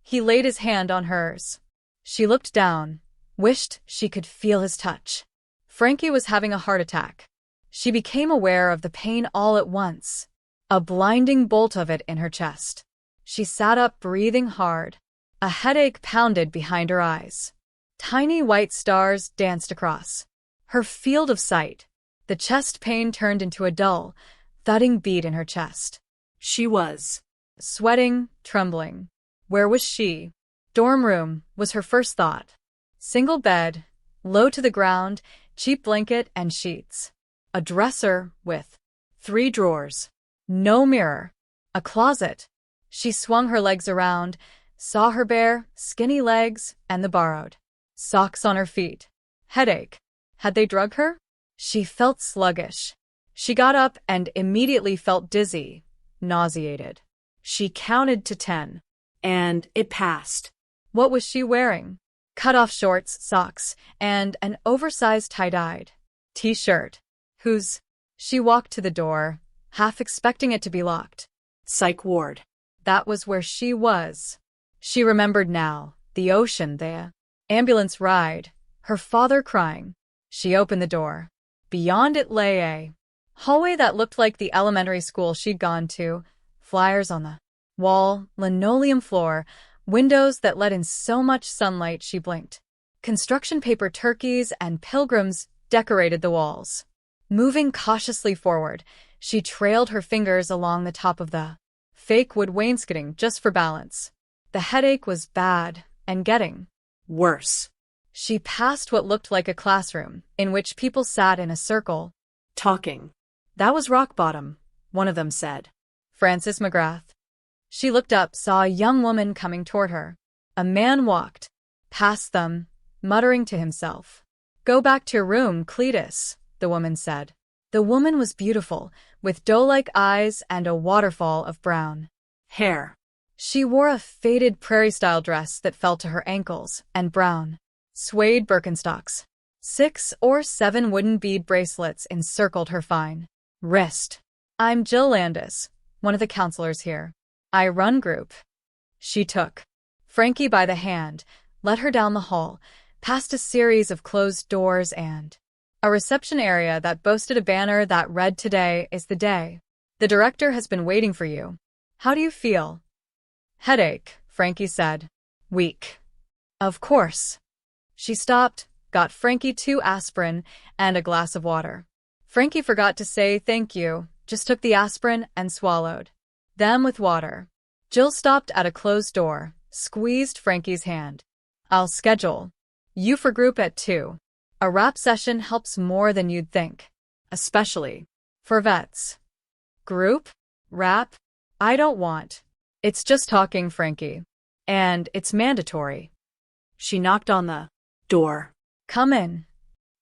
He laid his hand on hers. She looked down, wished she could feel his touch. Frankie was having a heart attack. She became aware of the pain all at once, a blinding bolt of it in her chest. She sat up, breathing hard. A headache pounded behind her eyes. Tiny white stars danced across her field of sight. The chest pain turned into a dull, thudding beat in her chest. She was sweating, trembling. Where was she? Dorm room was her first thought. Single bed, low to the ground, cheap blanket and sheets. A dresser with 3 drawers. No mirror. A closet. She swung her legs around, saw her bare, skinny legs and the borrowed socks on her feet. Headache. Had they drugged her? She felt sluggish. She got up and immediately felt dizzy, nauseated. She counted to 10. And it passed. What was she wearing? Cut-off shorts, socks, and an oversized tie-dyed t-shirt. Whose? She walked to the door, half expecting it to be locked. Psych ward. That was where she was. She remembered now, the ocean there. Ambulance ride, her father crying. She opened the door. Beyond it lay a hallway that looked like the elementary school she'd gone to. Flyers on the wall, linoleum floor, windows that let in so much sunlight she blinked. Construction paper turkeys and pilgrims decorated the walls. Moving cautiously forward, she trailed her fingers along the top of the fake wood wainscoting just for balance. The headache was bad and getting worse. She passed what looked like a classroom, in which people sat in a circle, talking. That was rock bottom, one of them said. Francis McGrath. She looked up, saw a young woman coming toward her. A man walked past them, muttering to himself. Go back to your room, Cletus, the woman said. The woman was beautiful, with doe-like eyes and a waterfall of brown hair. She wore a faded prairie-style dress that fell to her ankles, and brown suede Birkenstocks. 6 or 7 wooden bead bracelets encircled her fine wrist. I'm Jill Landis, one of the counselors here. I run group. She took Frankie by the hand, led her down the hall, past a series of closed doors and a reception area that boasted a banner that read, "Today is the day. The director has been waiting for you. How do you feel?" Headache, Frankie said. Weak. Of course. She stopped, got Frankie 2 aspirin and a glass of water. Frankie forgot to say thank you, just took the aspirin and swallowed them with water. Jill stopped at a closed door, squeezed Frankie's hand. I'll schedule you for group at 2. A rap session helps more than you'd think, especially for vets. Group? Rap? I don't want. It's just talking, Frankie. And it's mandatory. She knocked on the door. Come in.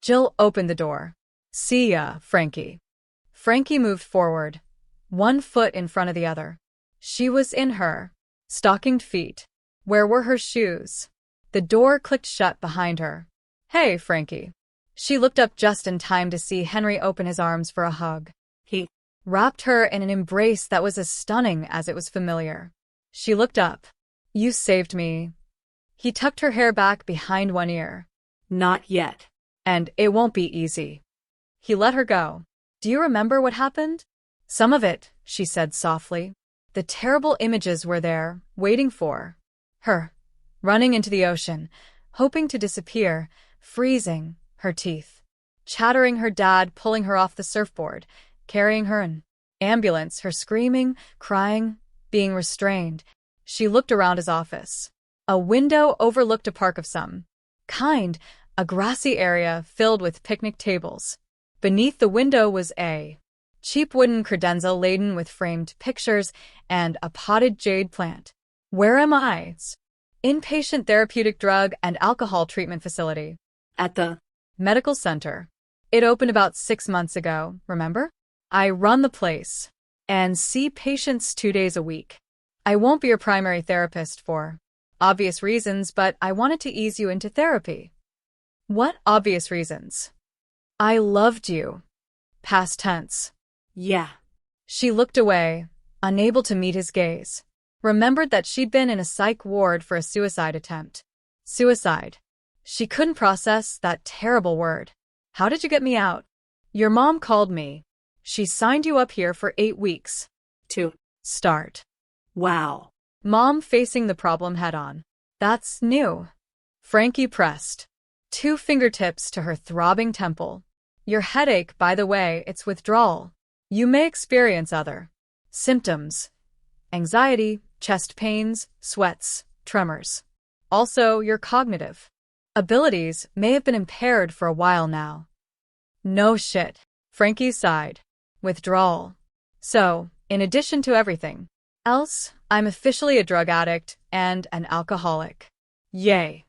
Jill opened the door. See ya, Frankie. Frankie moved forward, 1 foot in front of the other. She was in her stockinged feet. Where were her shoes? The door clicked shut behind her. Hey, Frankie. She looked up just in time to see Henry open his arms for a hug. He wrapped her in an embrace that was as stunning as it was familiar. She looked up. You saved me. He tucked her hair back behind one ear. Not yet. And it won't be easy. He let her go. Do you remember what happened? Some of it, she said softly. The terrible images were there, waiting for her. Running into the ocean, hoping to disappear, freezing, her teeth. Chattering, her dad pulling her off the surfboard, carrying her in ambulance, her screaming, crying, being restrained. She looked around his office. A window overlooked a park of some kind, a grassy area filled with picnic tables. Beneath the window was a cheap wooden credenza laden with framed pictures and a potted jade plant. Where am I? Inpatient therapeutic drug and alcohol treatment facility. At the medical center. It opened about 6 months ago, remember? I run the place and see patients 2 days a week. I won't be your primary therapist for obvious reasons, but I wanted to ease you into therapy. What obvious reasons? I loved you. Past tense. Yeah. She looked away, unable to meet his gaze. Remembered that she'd been in a psych ward for a suicide attempt. Suicide. She couldn't process that terrible word. How did you get me out? Your mom called me. She signed you up here for 8 weeks. To start. Wow. Mom facing the problem head on. That's new. Frankie pressed 2 fingertips to her throbbing temple. Your headache, by the way, it's withdrawal. You may experience other symptoms. Anxiety, chest pains, sweats, tremors. Also, your cognitive abilities may have been impaired for a while now. No shit. Frankie sighed. Withdrawal. So, in addition to everything else, I'm officially a drug addict and an alcoholic. Yay.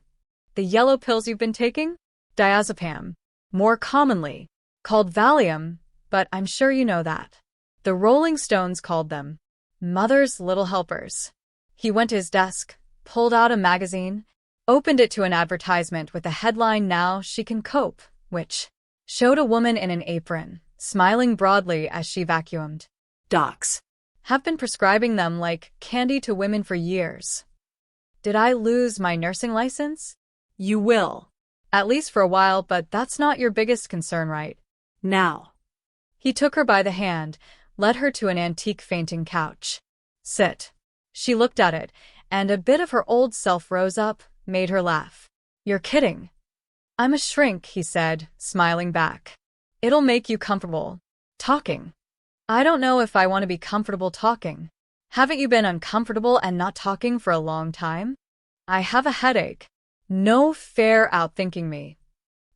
The yellow pills you've been taking? Diazepam. More commonly called Valium, but I'm sure you know that. The Rolling Stones called them Mother's Little Helpers. He went to his desk, pulled out a magazine, opened it to an advertisement with the headline Now She Can Cope, which showed a woman in an apron, smiling broadly as she vacuumed. Docs have been prescribing them like candy to women for years. Did I lose my nursing license? You will. At least for a while, but that's not your biggest concern, right? Now. He took her by the hand, led her to an antique fainting couch. Sit. She looked at it, and a bit of her old self rose up, made her laugh. You're kidding. I'm a shrink, he said, smiling back. It'll make you comfortable talking. I don't know if I want to be comfortable talking. Haven't you been uncomfortable and not talking for a long time? I have a headache. No fair outthinking me.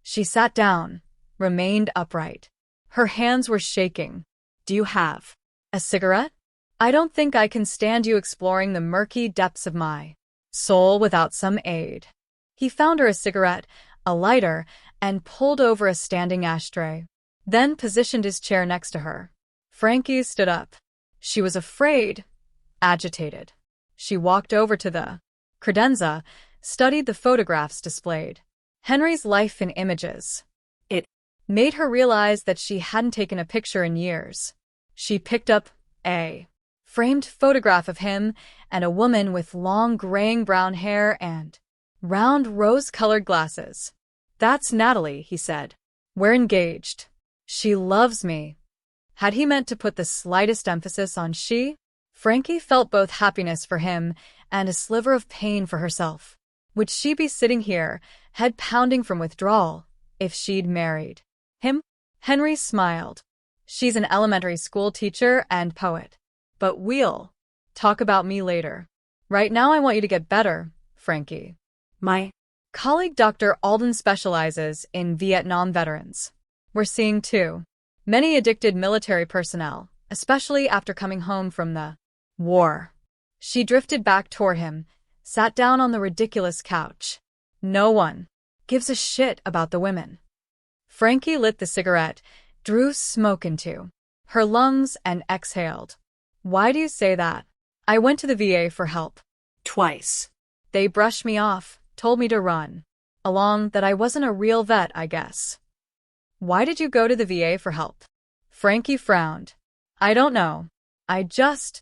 She sat down, remained upright. Her hands were shaking. Do you have a cigarette? I don't think I can stand you exploring the murky depths of my soul without some aid. He found her a cigarette, a lighter, and pulled over a standing ashtray. Then positioned his chair next to her. Frankie stood up. She was afraid, agitated. She walked over to the credenza, studied the photographs displayed. Henry's life in images. It made her realize that she hadn't taken a picture in years. She picked up a framed photograph of him and a woman with long graying brown hair and round rose-colored glasses. That's Natalie, he said. We're engaged. She loves me. Had he meant to put the slightest emphasis on she? Frankie felt both happiness for him and a sliver of pain for herself. Would she be sitting here, head pounding from withdrawal, if she'd married him? Henry smiled. She's an elementary school teacher and poet. But we'll talk about me later. Right now I want you to get better, Frankie. My Colleague Dr. Alden specializes in Vietnam veterans. We're seeing, too, many addicted military personnel, especially after coming home from the war. She drifted back toward him, sat down on the ridiculous couch. No one gives a shit about the women. Frankie lit the cigarette, drew smoke into her lungs, and exhaled. Why do you say that? I went to the VA for help. twice. They brushed me off, told me to run along, that I wasn't a real vet, I guess. Why did you go to the VA for help? Frankie frowned. I don't know. I just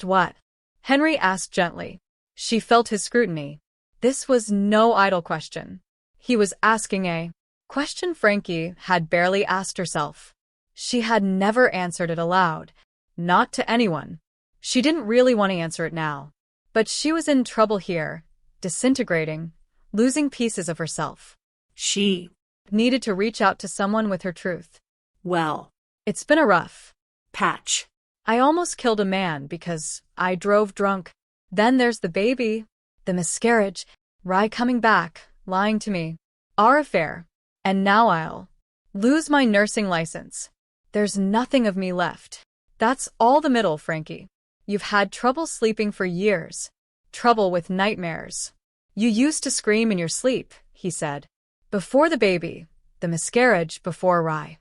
what? Henry asked gently. She felt his scrutiny. This was no idle question. He was asking a question Frankie had barely asked herself. She had never answered it aloud. Not to anyone. She didn't really want to answer it now. But she was in trouble here, disintegrating, losing pieces of herself. She Needed to reach out to someone with her truth. well, It's been a rough patch. I almost killed a man because I drove drunk. Then there's the baby, the miscarriage, Rye coming back, lying to me. Our affair. And now I'll lose my nursing license. There's nothing of me left. That's all the middle, Frankie. You've had trouble sleeping for years. Trouble with nightmares. You used to scream in your sleep, he said. Before the baby, the miscarriage, before Rye.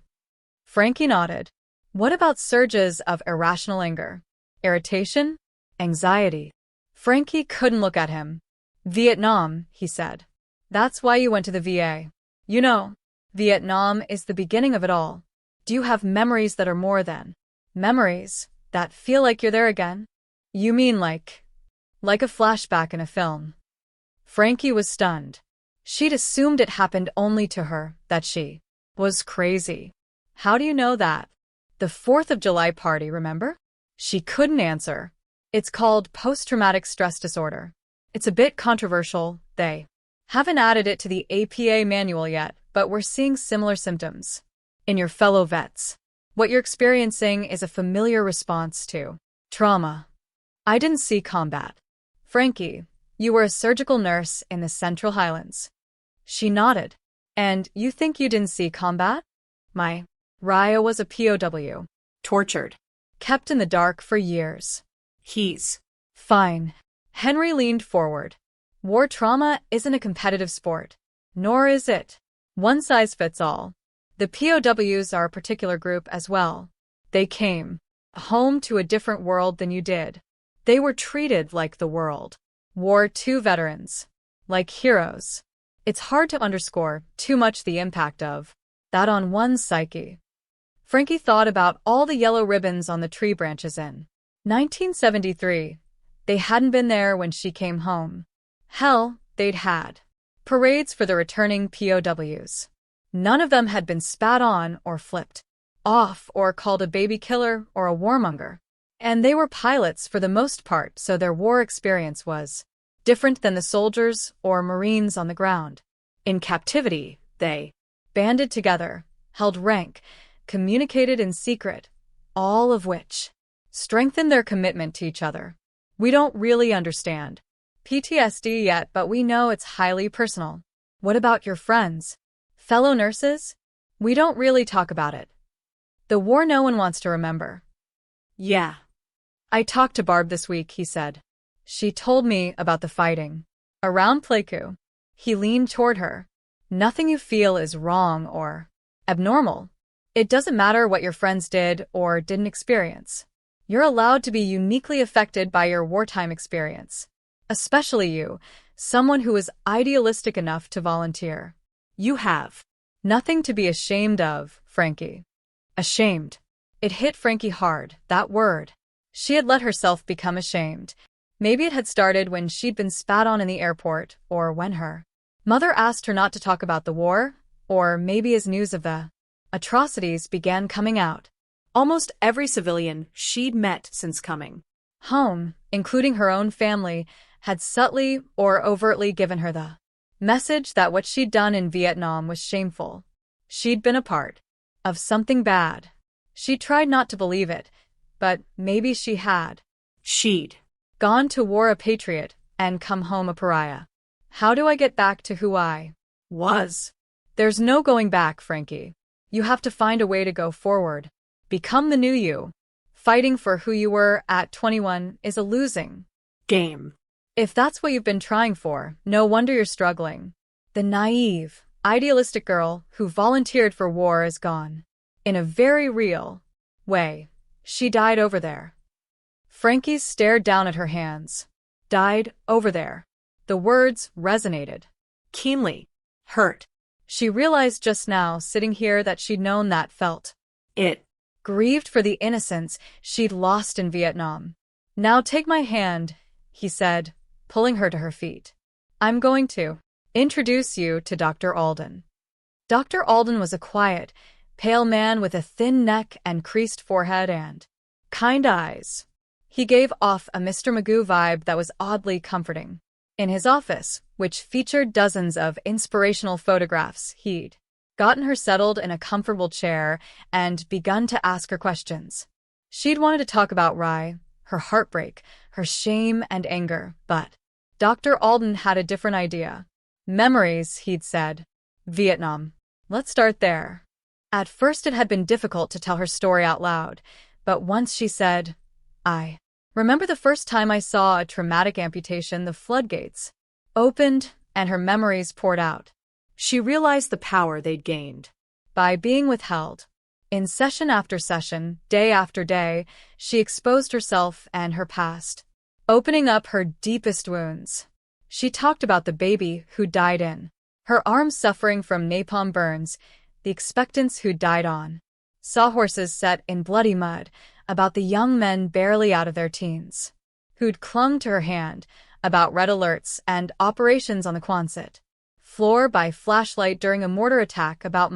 Frankie nodded. What about surges of irrational anger? Irritation? Anxiety? Frankie couldn't look at him. Vietnam, he said. That's why you went to the VA. You know, Vietnam is the beginning of it all. Do you have memories that are more than memories, that feel like you're there again? You mean like a flashback in a film? Frankie was stunned. She'd assumed it happened only to her, that she was crazy. How do you know that? The 4th of July party, remember? She couldn't answer. It's called post-traumatic stress disorder. It's a bit controversial. They haven't added it to the APA manual yet, but we're seeing similar symptoms in your fellow vets. What you're experiencing is a familiar response to trauma. I didn't see combat. Frankie, you were a surgical nurse in the Central Highlands. She nodded. And you think you didn't see combat? My Raya was a POW. Tortured. Kept in the dark for years. He's Fine. Henry leaned forward. War trauma isn't a competitive sport. Nor is it one size fits all. The POWs are a particular group as well. They came home to a different world than you did. They were treated like the world. War II veterans. Like heroes. It's hard to underscore too much the impact of that on one's psyche. Frankie thought about all the yellow ribbons on the tree branches in 1973. They hadn't been there when she came home. Hell, they'd had parades for the returning POWs. None of them had been spat on or flipped off or called a baby killer or a warmonger. And they were pilots for the most part, so their war experience was different than the soldiers or Marines on the ground. In captivity, they banded together, held rank, communicated in secret, all of which strengthened their commitment to each other. We don't really understand PTSD yet, but we know it's highly personal. What about your friends? Fellow nurses? We don't really talk about it. The war no one wants to remember. yeah. I talked to Barb this week, he said. She told me about the fighting around Pleiku. He leaned toward her. Nothing you feel is wrong or abnormal. It doesn't matter what your friends did or didn't experience. You're allowed to be uniquely affected by your wartime experience. Especially you, someone who is idealistic enough to volunteer. You have nothing to be ashamed of, Frankie. Ashamed. It hit Frankie hard, that word. She had let herself become ashamed. Maybe it had started when she'd been spat on in the airport, or when her mother asked her not to talk about the war, or maybe as news of the atrocities began coming out. Almost every civilian she'd met since coming Home, including her own family, had subtly or overtly given her the message that what she'd done in Vietnam was shameful. She'd been a part of something bad. She tried not to believe it, but maybe she had. She'd Gone to war a patriot and come home a pariah. How do I get back to who I was. There's no going back, Frankie. You have to find a way to go forward. Become the new you. Fighting for who you were at 21 is a losing Game. if that's what you've been trying for, no wonder you're struggling. The naive, idealistic girl who volunteered for war is gone. In a very real way. She died over there. Frankie stared down at her hands. Died over there. The words resonated Keenly. Hurt. She realized just now, sitting here, that she'd known that felt. It. Grieved for the innocence she'd lost in Vietnam. Now take my hand, he said, pulling her to her feet. I'm going to introduce you to Dr. Alden. Dr. Alden was a quiet, pale man with a thin neck and creased forehead and kind eyes. He gave off a Mr. Magoo vibe that was oddly comforting. In his office, which featured dozens of inspirational photographs, he'd gotten her settled in a comfortable chair and begun to ask her questions. She'd wanted to talk about Rai, her heartbreak, her shame and anger, but Dr. Alden had a different idea. Memories, he'd said. Vietnam. Let's start there. At first it had been difficult to tell her story out loud, but once she said, I remember the first time I saw a traumatic amputation, the floodgates opened and her memories poured out. She realized the power they'd gained by being withheld. In session after session, day after day, she exposed herself and her past, opening up her deepest wounds. She talked about the baby who died in her arms suffering from napalm burns, the expectants who died on sawhorses set in bloody mud, about the young men barely out of their teens who'd clung to her hand, about red alerts and operations on the Quonset floor by flashlight during a mortar attack, about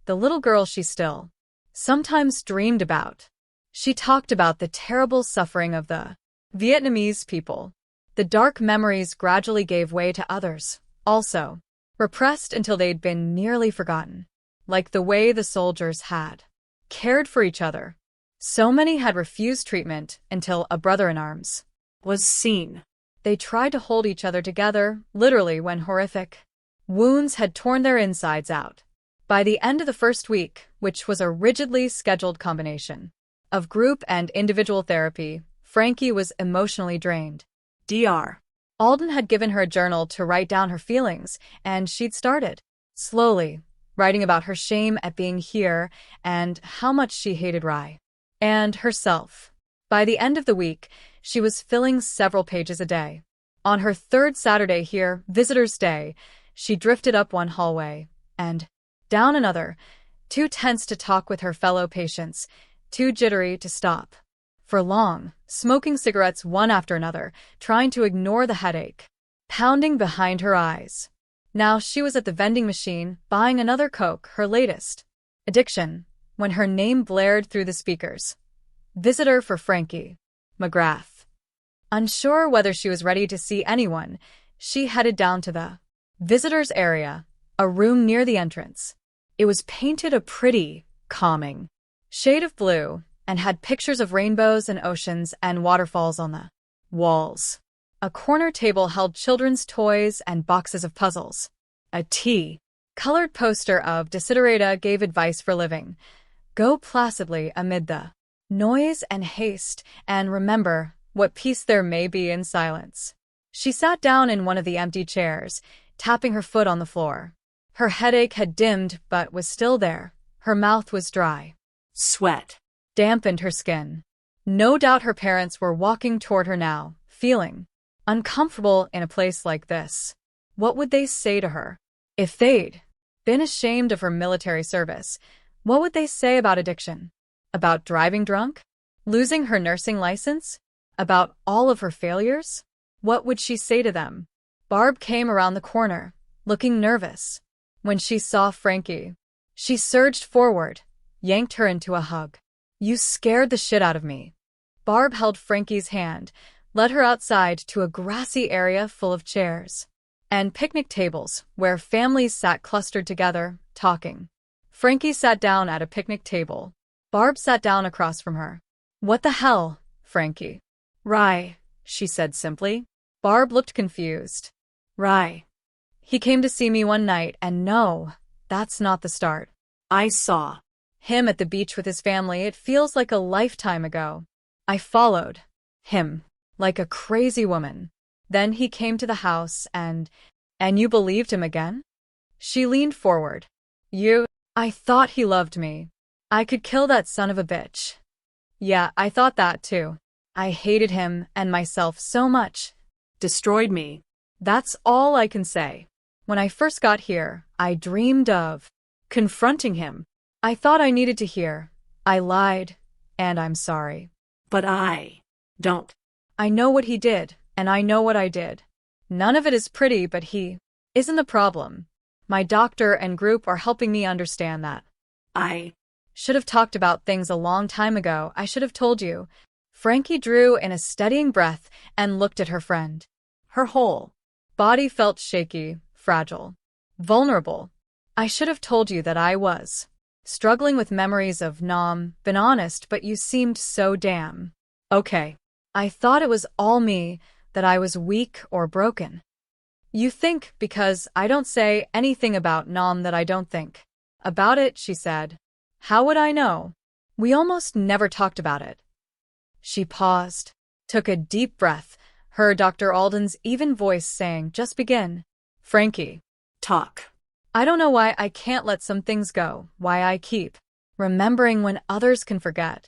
the little girl she still sometimes dreamed about. She talked about the terrible suffering of the Vietnamese people. The dark memories gradually gave way to others, also repressed until they'd been nearly forgotten, like the way the soldiers had cared for each other. So many had refused treatment until a brother-in-arms was seen. They tried to hold each other together, literally, when horrific wounds had torn their insides out. By the end of the first week, which was a rigidly scheduled combination of group and individual therapy, Frankie was emotionally drained. Dr. Alden had given her a journal to write down her feelings, and she'd started, slowly, writing about her shame at being here and how much she hated Rai and herself. By the end of the week, she was filling several pages a day. On her third Saturday here, Visitor's Day, she drifted up one hallway and down another, too tense to talk with her fellow patients, too jittery to stop for long, smoking cigarettes one after another, trying to ignore the headache pounding behind her eyes. Now she was at the vending machine, buying another Coke, her latest addiction, when her name blared through the speakers. Visitor for Frankie McGrath. Unsure whether she was ready to see anyone, she headed down to the visitors area, a room near the entrance. It was painted a pretty, calming shade of blue and had pictures of rainbows and oceans and waterfalls on the walls. A corner table held children's toys and boxes of puzzles. A tea-colored poster of Desiderata gave advice for living. Go placidly amid the noise and haste, and remember what peace there may be in silence. She sat down in one of the empty chairs, tapping her foot on the floor. Her headache had dimmed but was still there. Her mouth was dry. Sweat dampened her skin. No doubt her parents were walking toward her now, feeling uncomfortable in a place like this. What would they say to her? If they'd been ashamed of her military service, what would they say about addiction? About driving drunk? Losing her nursing license? About all of her failures? What would she say to them? Barb came around the corner, looking nervous. When she saw Frankie, she surged forward, yanked her into a hug. You scared the shit out of me. Barb held Frankie's hand, led her outside to a grassy area full of chairs and picnic tables where families sat clustered together, talking. Frankie sat down at a picnic table. Barb sat down across from her. "What the hell, Frankie?" "Rye," she said simply. Barb looked confused. "Rye. He came to see me one night, and no, that's not the start. I saw him at the beach with his family. It feels like a lifetime ago. I followed him like a crazy woman. Then he came to the house and you believed him again?" She leaned forward. I thought he loved me. I could kill that son of a bitch. Yeah, I thought that too. I hated him and myself so much. Destroyed me. That's all I can say. When I first got here, I dreamed of confronting him. I thought I needed to hear, I lied, and I'm sorry. But I don't. I know what he did, and I know what I did. None of it is pretty, but he isn't the problem. My doctor and group are helping me understand that. I should have talked about things a long time ago. I should have told you. Frankie drew in a steadying breath and looked at her friend. Her whole body felt shaky, fragile, vulnerable. I should have told you that I was struggling with memories of Nam, been honest, but you seemed so damn okay. I thought it was all me, that I was weak or broken. You think because I don't say anything about Nam that I don't think about it, she said. How would I know? We almost never talked about it. She paused, took a deep breath, heard Dr. Alden's even voice saying, "Just begin. Frankie, talk." I don't know why I can't let some things go, why I keep remembering when others can forget.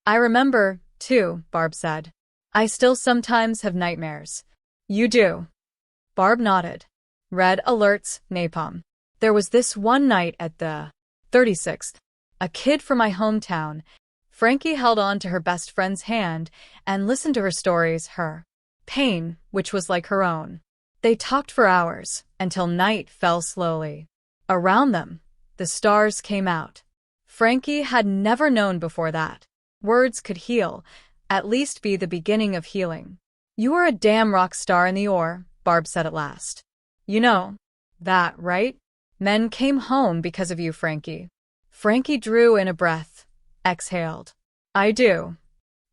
I remember, too, Barb said. I still sometimes have nightmares. You do? Barb nodded. Red alerts, napalm. There was this one night at the 36th. A kid from my hometown. Frankie held on to her best friend's hand and listened to her stories, her pain, which was like her own. They talked for hours, until night fell slowly. Around them, the stars came out. Frankie had never known before that words could heal, at least be the beginning of healing. You were a damn rock star in the ore, Barb said at last. You know that, right? Men came home because of you, Frankie. Frankie drew in a breath, exhaled. I do.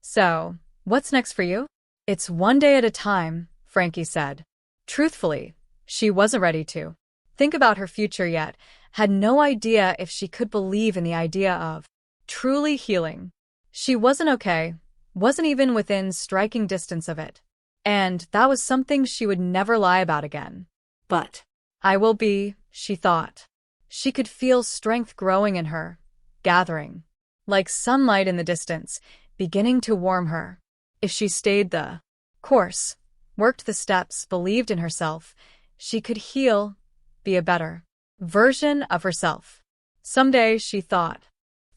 So, what's next for you? It's one day at a time, Frankie said. Truthfully, she wasn't ready to think about her future yet, had no idea if she could believe in the idea of truly healing. She wasn't okay, wasn't even within striking distance of it. And that was something she would never lie about again. But I will be, she thought. She could feel strength growing in her, gathering, like sunlight in the distance, beginning to warm her. If she stayed the course, worked the steps, believed in herself, she could heal, be a better version of herself. Someday, she thought.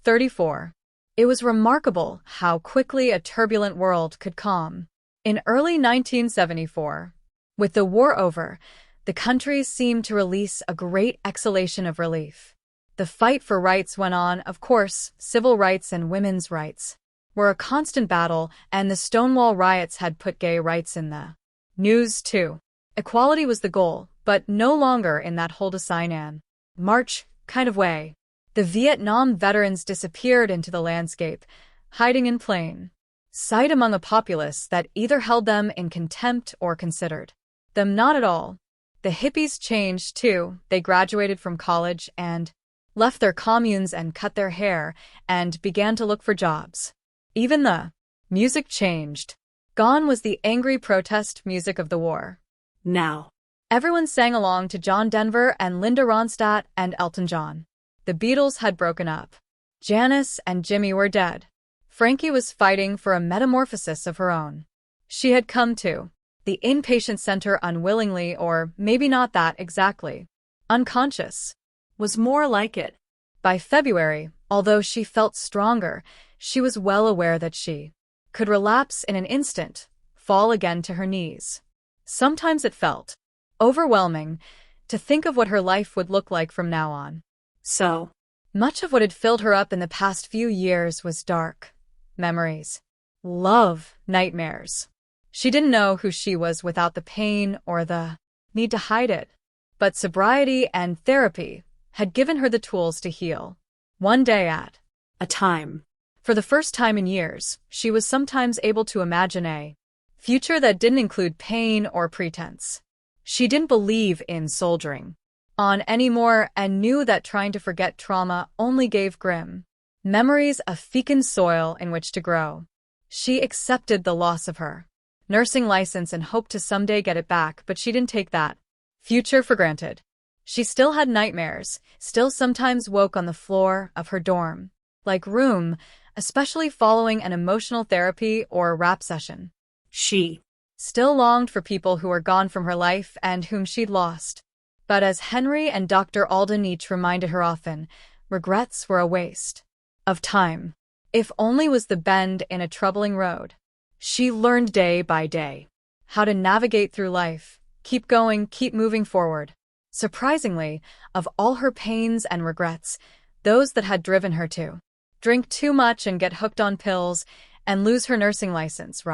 34. It was remarkable how quickly a turbulent world could calm. In early 1974, with the war over, the country seemed to release a great exhalation of relief. The fight for rights went on, of course, civil rights and women's rights were a constant battle, and the Stonewall riots had put gay rights in the news too. Equality was the goal, but no longer in that hold-a-sign-and march kind of way. The Vietnam veterans disappeared into the landscape, hiding in plain sight among a populace that either held them in contempt or considered them not at all. The hippies changed too. They graduated from college and left their communes and cut their hair and began to look for jobs. Even the music changed. Gone was the angry protest music of the war. Now, everyone sang along to John Denver and Linda Ronstadt and Elton John. The Beatles had broken up. Janis and Jimmy were dead. Frankie was fighting for a metamorphosis of her own. She had come to the inpatient center unwillingly, or maybe not that exactly. Unconscious was more like it. By February, although she felt stronger, she was well aware that she could relapse in an instant, fall again to her knees. Sometimes it felt overwhelming to think of what her life would look like from now on. So much of what had filled her up in the past few years was dark memories. love nightmares. She didn't know who she was without the pain or the need to hide it. But sobriety and therapy had given her the tools to heal. One day at a time. For the first time in years, she was sometimes able to imagine a future that didn't include pain or pretense. She didn't believe in soldiering on anymore and knew that trying to forget trauma only gave grim memories a fecund soil in which to grow. She accepted the loss of her nursing license and hoped to someday get it back, but she didn't take that future for granted. She still had nightmares, still sometimes woke on the floor of her dorm like room, especially following an emotional therapy or a rap session. She still longed for people who were gone from her life and whom she'd lost. But as Henry and Dr. Alden each reminded her often, regrets were a waste of time. If only was the bend in a troubling road. She learned day by day how to navigate through life, keep going, keep moving forward. Surprisingly, of all her pains and regrets, those that had driven her to drink too much and get hooked on pills and lose her nursing license,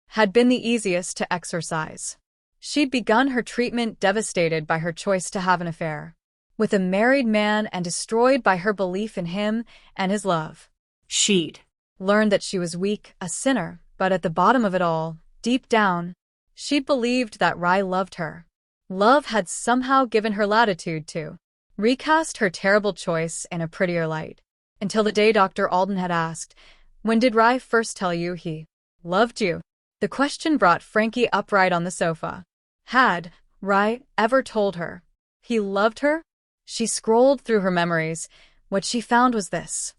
had been the easiest to exorcise. She'd begun her treatment devastated by her choice to have an affair with a married man and destroyed by her belief in him and his love. She'd learned that she was weak, a sinner, but at the bottom of it all, deep down, she'd believed that Rye loved her. Love had somehow given her latitude to recast her terrible choice in a prettier light. Until the day Dr. Alden had asked, "When did Rye first tell you he loved you?" The question brought Frankie upright on the sofa. Had Rye ever told her he loved her? She scrolled through her memories. What she found was this: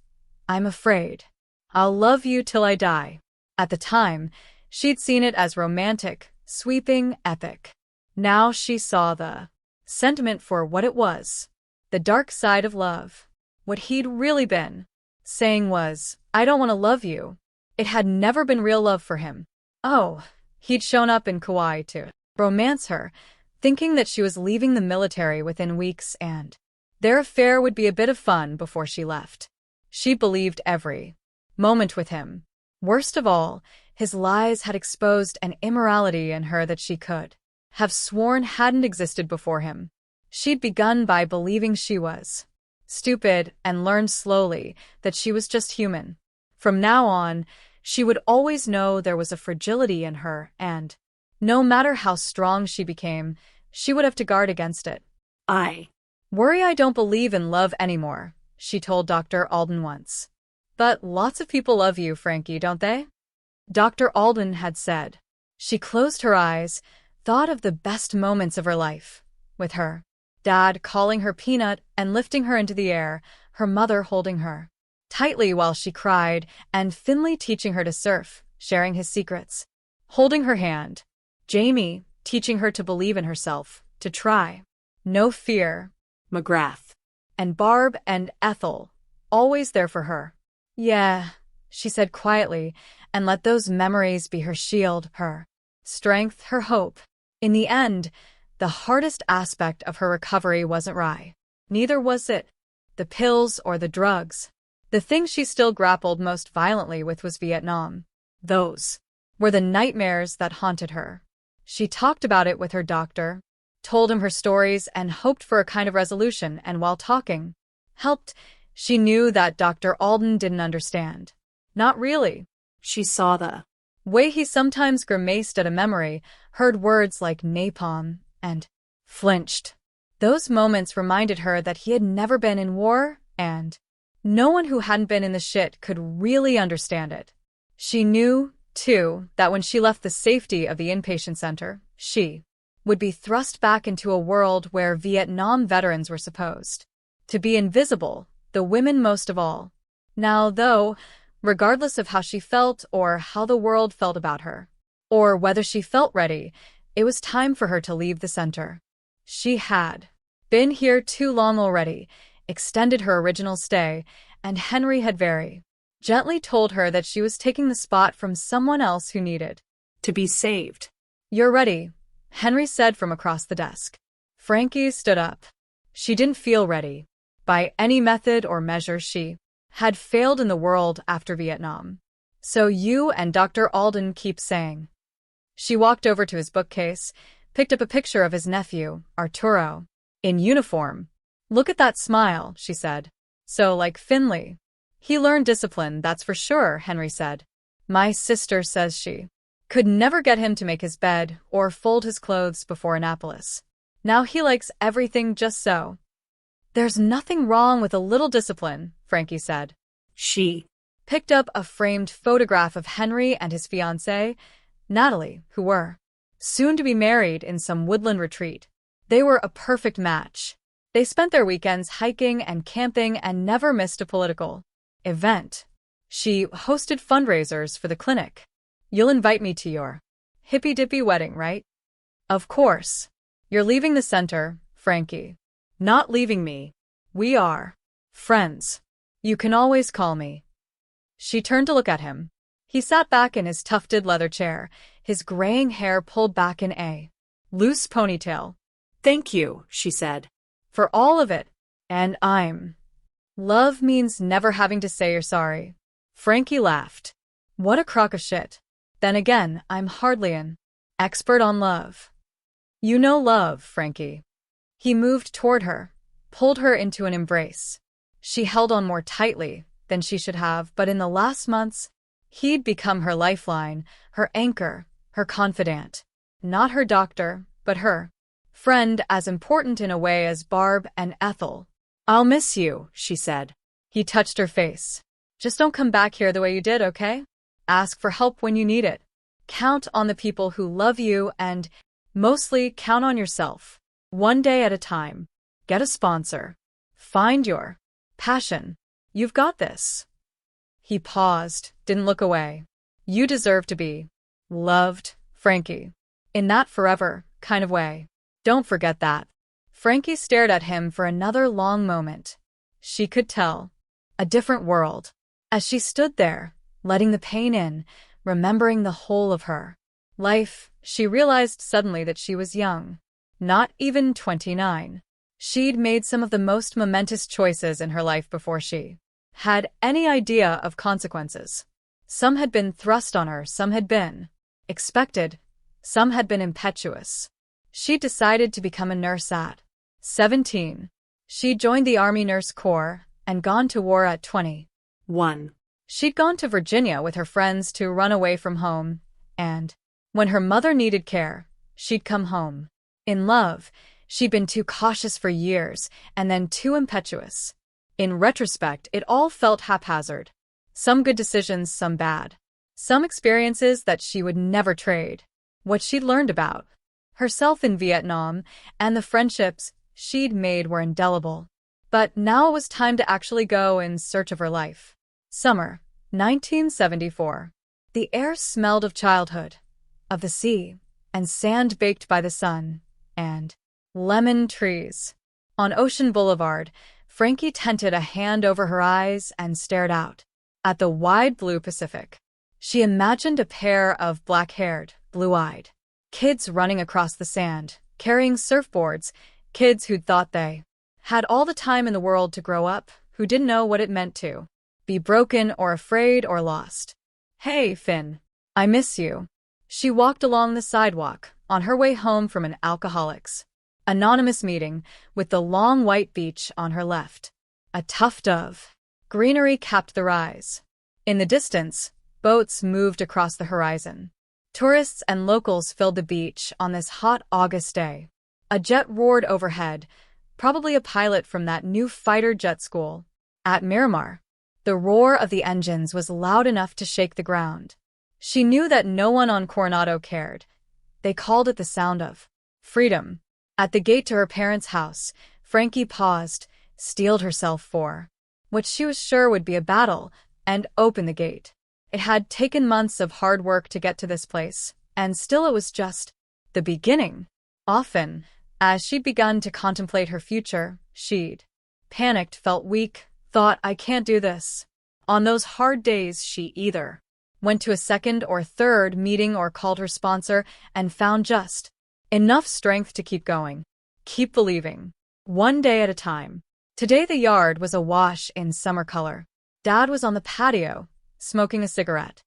"I'm afraid I'll love you till I die." At the time, she'd seen it as romantic, sweeping, epic. Now she saw the sentiment for what it was: the dark side of love. What he'd really been saying was, "I don't want to love you." It had never been real love for him. Oh, he'd shown up in Kauai to romance her, thinking that she was leaving the military within weeks and their affair would be a bit of fun before she left. She believed every moment with him. Worst of all, his lies had exposed an immorality in her that she could have sworn hadn't existed before him. She'd begun by believing she was stupid and learned slowly that she was just human. From now on, she would always know there was a fragility in her, and no matter how strong she became, she would have to guard against it. I worry I don't believe in love anymore," she told Dr. Alden once. "But lots of people love you, Frankie, don't they?" Dr. Alden had said. She closed her eyes, thought of the best moments of her life, with her dad calling her Peanut and lifting her into the air, her mother holding her tightly while she cried, and Finley teaching her to surf, sharing his secrets, holding her hand, Jamie teaching her to believe in herself, to try, no fear, McGrath, and Barb and Ethel, always there for her. "Yeah," she said quietly, and let those memories be her shield, her strength, her hope. In the end, the hardest aspect of her recovery wasn't Rye. Neither was it the pills or the drugs. The thing she still grappled most violently with was Vietnam. Those were the nightmares that haunted her. She talked about it with her doctor, told him her stories, and hoped for a kind of resolution, and while talking helped, she knew that Dr. Alden didn't understand. Not really. She saw the way he sometimes grimaced at a memory, heard words like napalm, and flinched. Those moments reminded her that he had never been in war, and no one who hadn't been in the shit could really understand it. She knew, too, that when she left the safety of the inpatient center, she would be thrust back into a world where Vietnam veterans were supposed to be invisible, the women most of all. Now, though, regardless of how she felt or how the world felt about her, or whether she felt ready, it was time for her to leave the center. She had been here too long already, extended her original stay, and Henry had very gently told her that she was taking the spot from someone else who needed to be saved. "You're ready," Henry said from across the desk. Frankie stood up. She didn't feel ready. By any method or measure, she had failed in the world after Vietnam. So you and Dr. Alden keep saying. She walked over to his bookcase, picked up a picture of his nephew, Arturo, in uniform. Look at that smile, she said. So like Finley. He learned discipline, that's for sure, Henry said. My sister says she could never get him to make his bed or fold his clothes before Annapolis. Now he likes everything just so. There's nothing wrong with a little discipline, Frankie said. She Picked up a framed photograph of Henry and his fiancée, Natalie, who were soon to be married in some woodland retreat. They were a perfect match. They spent their weekends hiking and camping and never missed a political event. She hosted fundraisers for the clinic. You'll invite me to your hippy-dippy wedding, right? Of course. You're leaving the center, Frankie. Not leaving me. We are friends. You can always call me. She turned to look at him. He sat back in his tufted leather chair, his graying hair pulled back in a loose ponytail. Thank you, she said. For all of it. And I'm. Love means never having to say you're sorry. Frankie laughed. What a crock of shit. Then again, I'm hardly an expert on love. You know love, Frankie. He moved toward her, pulled her into an embrace. She held on more tightly than she should have, but in the last months, he'd become her lifeline, her anchor, her confidant. Not her doctor, but her friend, as important in a way as Barb and Ethel. I'll miss you, she said. He touched her face. Just don't come back here the way you did, okay? Ask for help when you need it. Count on the people who love you and, mostly, count on yourself. One day at a time. Get a sponsor. Find your passion. You've got this. He paused, didn't look away. You deserve to be loved, Frankie. In that forever kind of way. Don't forget that. Frankie stared at him for another long moment. She could tell. A different world. As she stood there, letting the pain in, remembering the whole of her life, she realized suddenly that she was young. Not even 29. She'd made some of the most momentous choices in her life before she had any idea of consequences. Some had been thrust on her, some had been expected, some had been impetuous. She decided to become a nurse at 17. She joined the Army Nurse Corps and gone to war at 21. She'd gone to Virginia with her friends to run away from home, and when her mother needed care, she'd come home. In love, she'd been too cautious for years, and then too impetuous. In retrospect, it all felt haphazard. Some good decisions, some bad. Some experiences that she would never trade. What she'd learned about herself in Vietnam and the friendships she'd made were indelible. But now it was time to actually go in search of her life. Summer, 1974. The air smelled of childhood, of the sea, and sand baked by the sun, and lemon trees. On Ocean Boulevard, Frankie tented a hand over her eyes and stared out at the wide blue Pacific. She imagined a pair of black-haired, blue-eyed kids running across the sand, carrying surfboards, kids who'd thought they had all the time in the world to grow up, who didn't know what it meant to be broken or afraid or lost. Hey, Finn. I miss you. She walked along the sidewalk, on her way home from an Alcoholics Anonymous meeting, with the long white beach on her left. A tuft of greenery capped the rise. In the distance, boats moved across the horizon. Tourists and locals filled the beach on this hot August day. A jet roared overhead, probably a pilot from that new fighter jet school. At Miramar, the roar of the engines was loud enough to shake the ground. She knew that no one on Coronado cared. They called it the sound of freedom. At the gate to her parents' house, Frankie paused, steeled herself for what she was sure would be a battle, and opened the gate. It had taken months of hard work to get to this place, and still it was just the beginning. Often, as she'd begun to contemplate her future, she'd panicked, felt weak, thought, I can't do this. On those hard days, she either went to a second or third meeting or called her sponsor and found just enough strength to keep going. Keep believing. One day at a time. Today the yard was awash in summer color. Dad was on the patio, smoking a cigarette.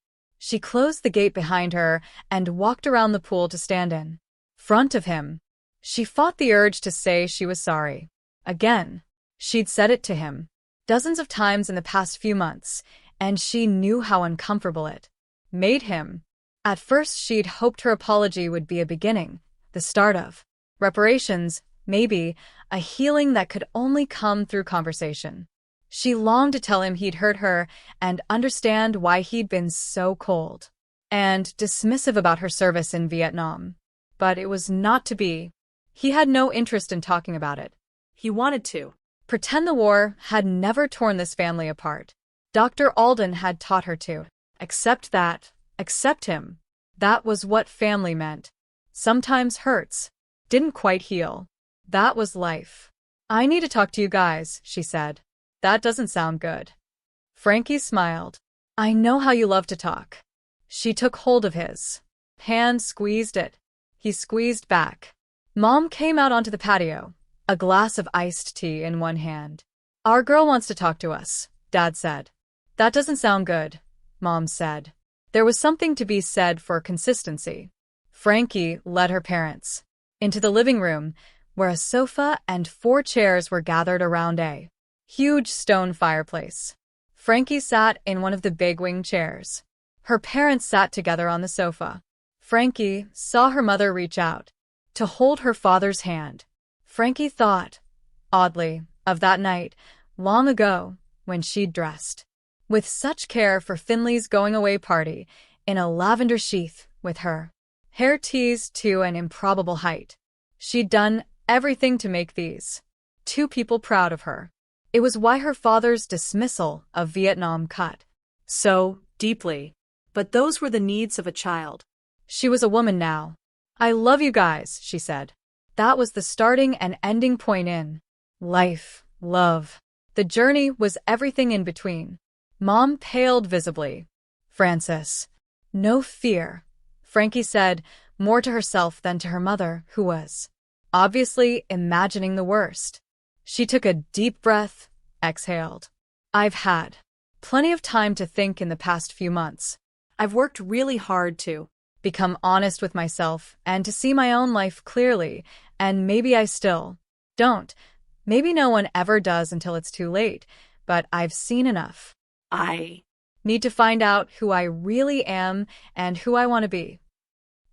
She closed the gate behind her and walked around the pool to stand in front of him. She fought the urge to say she was sorry. Again. She'd said it to him dozens of times in the past few months, and she knew how uncomfortable it made him. At first she'd hoped her apology would be a beginning, the start of reparations, maybe, a healing that could only come through conversation. She longed to tell him he'd hurt her and understand why he'd been so cold and dismissive about her service in Vietnam. But it was not to be. He had no interest in talking about it. He wanted to Pretend the war had never torn this family apart. Dr. Alden had taught her to accept that, accept him. That was what family meant. Sometimes hurts didn't quite heal. That was life. I need to talk to you guys, she said. That doesn't sound good. Frankie smiled. I know how you love to talk. She took hold of his hand, squeezed it. He squeezed back. Mom came out onto the patio, a glass of iced tea in one hand. Our girl wants to talk to us, Dad said. That doesn't sound good, Mom said. There was something to be said for consistency. Frankie led her parents into the living room, where a sofa and 4 chairs were gathered around a huge stone fireplace. Frankie sat in one of the big wing chairs. Her parents sat together on the sofa. Frankie saw her mother reach out to hold her father's hand. Frankie thought, oddly, of that night, long ago, when she'd dressed with such care for Finley's going-away party, in a lavender sheath, with her hair teased to an improbable height. She'd done everything to make these 2 people proud of her. It was why her father's dismissal of Vietnam cut so deeply. But those were the needs of a child. She was a woman now. I love you guys, she said. That was the starting and ending point in life, love. The journey was everything in between. Mom paled visibly. Francis. No fear, Frankie said, more to herself than to her mother, who was obviously imagining the worst. She took a deep breath, exhaled. I've had plenty of time to think in the past few months. I've worked really hard to become honest with myself and to see my own life clearly, and maybe I still don't. Maybe no one ever does until it's too late, but I've seen enough. I need to find out who I really am and who I want to be.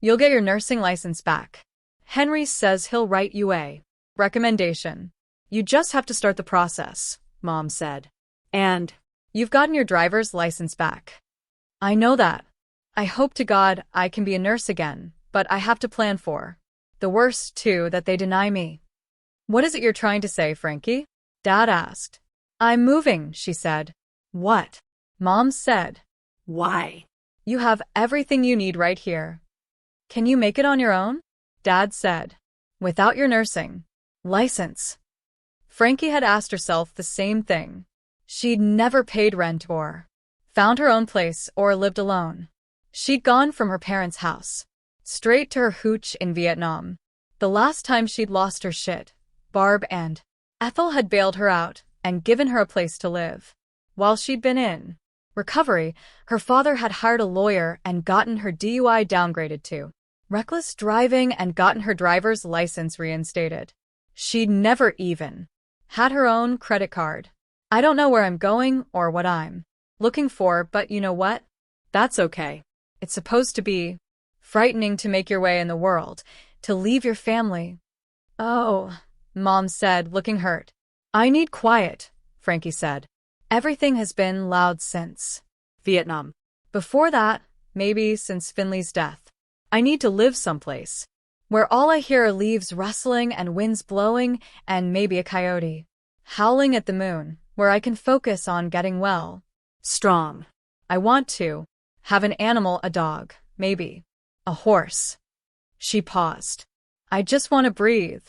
You'll get your nursing license back. Henry says he'll write you a recommendation. You just have to start the process, Mom said. And you've gotten your driver's license back. I know that. I hope to God I can be a nurse again, but I have to plan for the worst, too, that they deny me. What is it you're trying to say, Frankie? Dad asked. I'm moving, she said. What? Mom said. Why? You have everything you need right here. Can you make it on your own? Dad said. Without your nursing license. Frankie had asked herself the same thing. She'd never paid rent or found her own place or lived alone. She'd gone from her parents' house straight to her hooch in Vietnam. The last time she'd lost her shit, Barb and Ethel had bailed her out and given her a place to live. While she'd been in recovery, her father had hired a lawyer and gotten her DUI downgraded to reckless driving and gotten her driver's license reinstated. She'd never even had her own credit card. I don't know where I'm going or what I'm looking for, but you know what? That's okay. It's supposed to be frightening to make your way in the world, to leave your family. Oh, Mom said, looking hurt. I need quiet, Frankie said. Everything has been loud since Vietnam. Before that, maybe since Finley's death. I need to live someplace where all I hear are leaves rustling and winds blowing and maybe a coyote howling at the moon, where I can focus on getting well. Strong. I want to have an animal, a dog, maybe a horse. She paused. I just want to breathe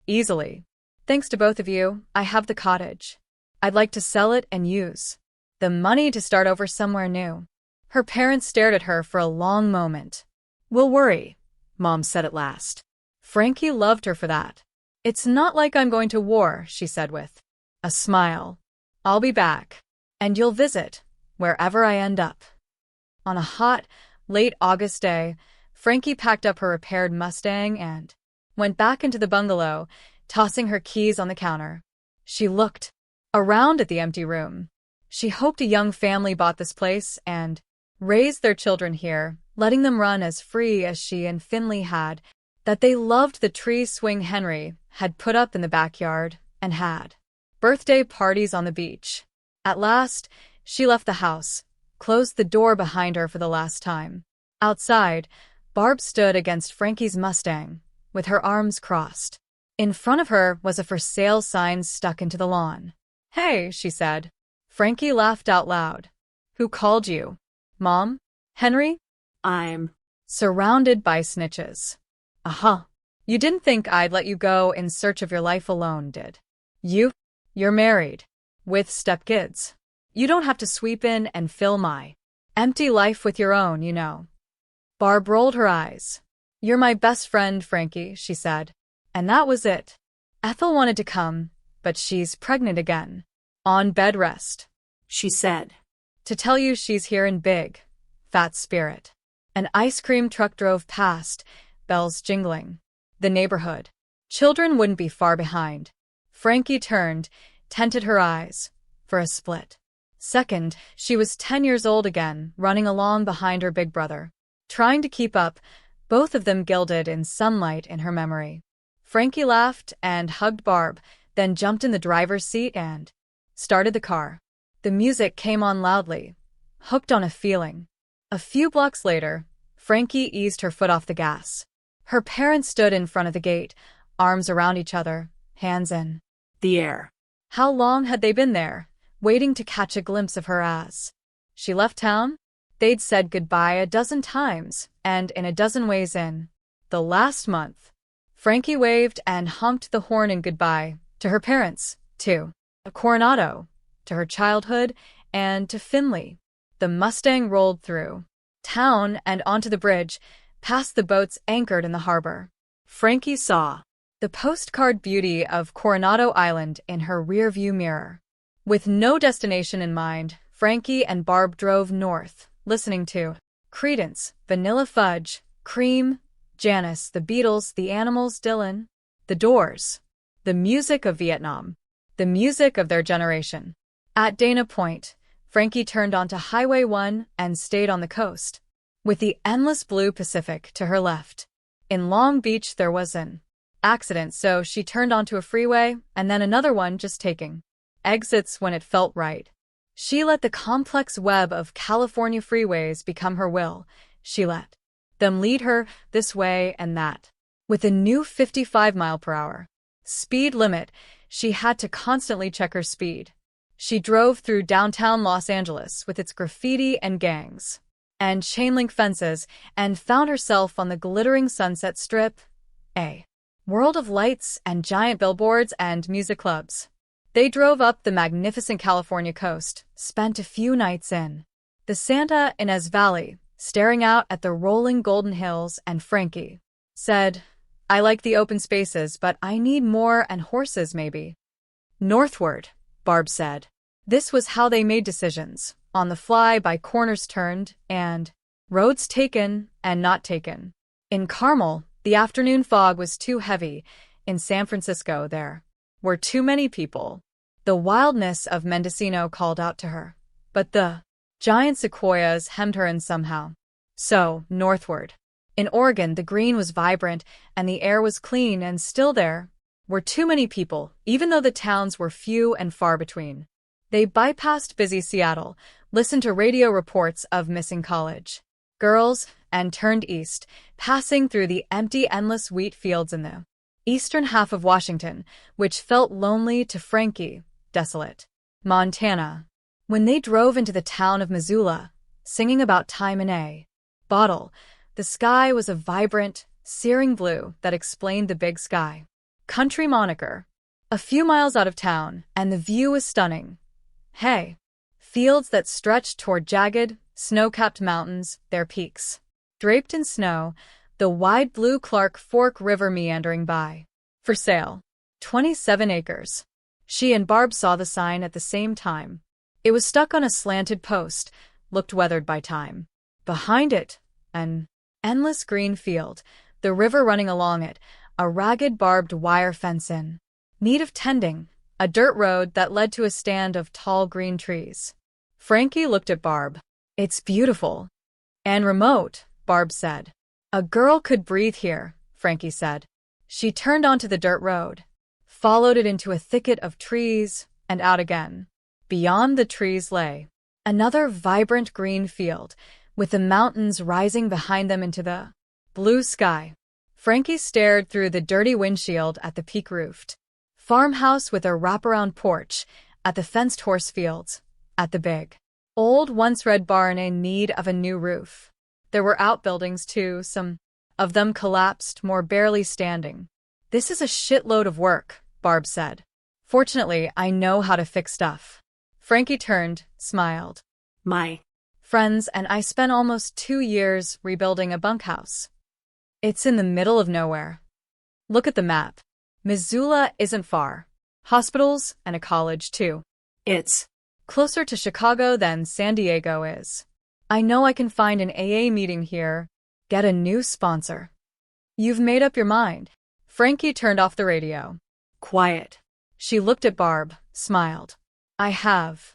easily. Thanks to both of you, I have the cottage. I'd like to sell it and use the money to start over somewhere new. Her parents stared at her for a long moment. We'll worry, Mom said at last. Frankie loved her for that. It's not like I'm going to war, she said with a smile. I'll be back. And you'll visit, wherever I end up. On a hot, late August day, Frankie packed up her repaired Mustang and went back into the bungalow, tossing her keys on the counter. She looked around at the empty room. She hoped a young family bought this place and raised their children here, letting them run as free as she and Finley had, that they loved the tree swing Henry had put up in the backyard and had birthday parties on the beach. At last, she left the house, closed the door behind her for the last time. Outside, Barb stood against Frankie's Mustang, with her arms crossed. In front of her was a for sale sign stuck into the lawn. "Hey," she said. Frankie laughed out loud. "Who called you? Mom? Henry?" I'm Surrounded by snitches. "Uh-huh. You didn't think I'd let you go in search of your life alone, did you? You're married. With stepkids. You don't have to sweep in and fill my empty life with your own, you know." Barb rolled her eyes. "You're my best friend, Frankie," she said. And that was it. Ethel wanted to come, but she's pregnant again. On bed rest, she said. To tell you she's here in big, fat spirit. An ice cream truck drove past, bells jingling. The neighborhood. Children wouldn't be far behind. Frankie turned, tented her eyes. For a split second, she was 10 years old again, running along behind her big brother. Trying to keep up, both of them gilded in sunlight in her memory. Frankie laughed and hugged Barb, then jumped in the driver's seat and started the car. The music came on loudly, hooked on a feeling. A few blocks later, Frankie eased her foot off the gas. Her parents stood in front of the gate, arms around each other, hands in the air. How long had they been there, waiting to catch a glimpse of her as she left town? They'd said goodbye a dozen times, and in a dozen ways in the last month. Frankie waved and honked the horn in goodbye to her parents, to Coronado, to her childhood, and to Finley. The Mustang rolled through town and onto the bridge, past the boats anchored in the harbor. Frankie saw the postcard beauty of Coronado Island in her rearview mirror. With no destination in mind, Frankie and Barb drove north, listening to Creedence, Vanilla Fudge, Cream, Janis, the Beatles, the Animals, Dylan, the Doors, the music of Vietnam, the music of their generation. At Dana Point, Frankie turned onto Highway 1 and stayed on the coast, with the endless blue Pacific to her left. In Long Beach there was an accident, so she turned onto a freeway and then another one, just taking exits when it felt right. She let the complex web of California freeways become her will. She let them lead her this way and that. With a new 55-mile-per-hour speed limit, she had to constantly check her speed. She drove through downtown Los Angeles with its graffiti and gangs and chain-link fences and found herself on the glittering Sunset Strip, a world of lights and giant billboards and music clubs. They drove up the magnificent California coast, spent a few nights in the Santa Ynez Valley, staring out at the rolling Golden Hills, and Frankie said, "I like the open spaces, but I need more, and horses maybe." "Northward," Barb said. This was how they made decisions, on the fly, by corners turned, and roads taken and not taken. In Carmel, the afternoon fog was too heavy. In San Francisco, there were too many people. The wildness of Mendocino called out to her, but the giant sequoias hemmed her in somehow. So, northward. In Oregon, the green was vibrant and the air was clean, and still there were too many people, even though the towns were few and far between. They bypassed busy Seattle, listened to radio reports of missing college girls, and turned east, passing through the empty, endless wheat fields in the eastern half of Washington, which felt lonely to Frankie, desolate. Montana. When they drove into the town of Missoula, singing about time in a bottle, the sky was a vibrant, searing blue that explained the big sky country moniker. A few miles out of town, and the view was stunning. Hey, fields that stretched toward jagged, snow-capped mountains, their peaks draped in snow, the wide blue Clark Fork River meandering by. For sale. 27 acres. She and Barb saw the sign at the same time. It was stuck on a slanted post, looked weathered by time. Behind it, an endless green field, the river running along it, a ragged barbed wire fence in need of tending, a dirt road that led to a stand of tall green trees. Frankie looked at Barb. It's beautiful. And remote, Barb said. A girl could breathe here, Frankie said. She turned onto the dirt road, followed it into a thicket of trees, and out again. Beyond the trees lay another vibrant green field, with the mountains rising behind them into the blue sky. Frankie stared through the dirty windshield at the peak-roofed farmhouse with a wraparound porch, at the fenced horse fields, at the big, old once-red barn in need of a new roof. There were outbuildings too, some of them collapsed, more barely standing. This is a shitload of work, Barb said. Fortunately, I know how to fix stuff. Frankie turned, smiled. My Friends and I spent almost 2 years rebuilding a bunkhouse. It's in the middle of nowhere. Look at the map. Missoula isn't far. Hospitals and a college, too. It's closer to Chicago than San Diego is. I know I can find an AA meeting here, get a new sponsor. You've made up your mind. Frankie turned off the radio. quiet. She looked at Barb, smiled. I have.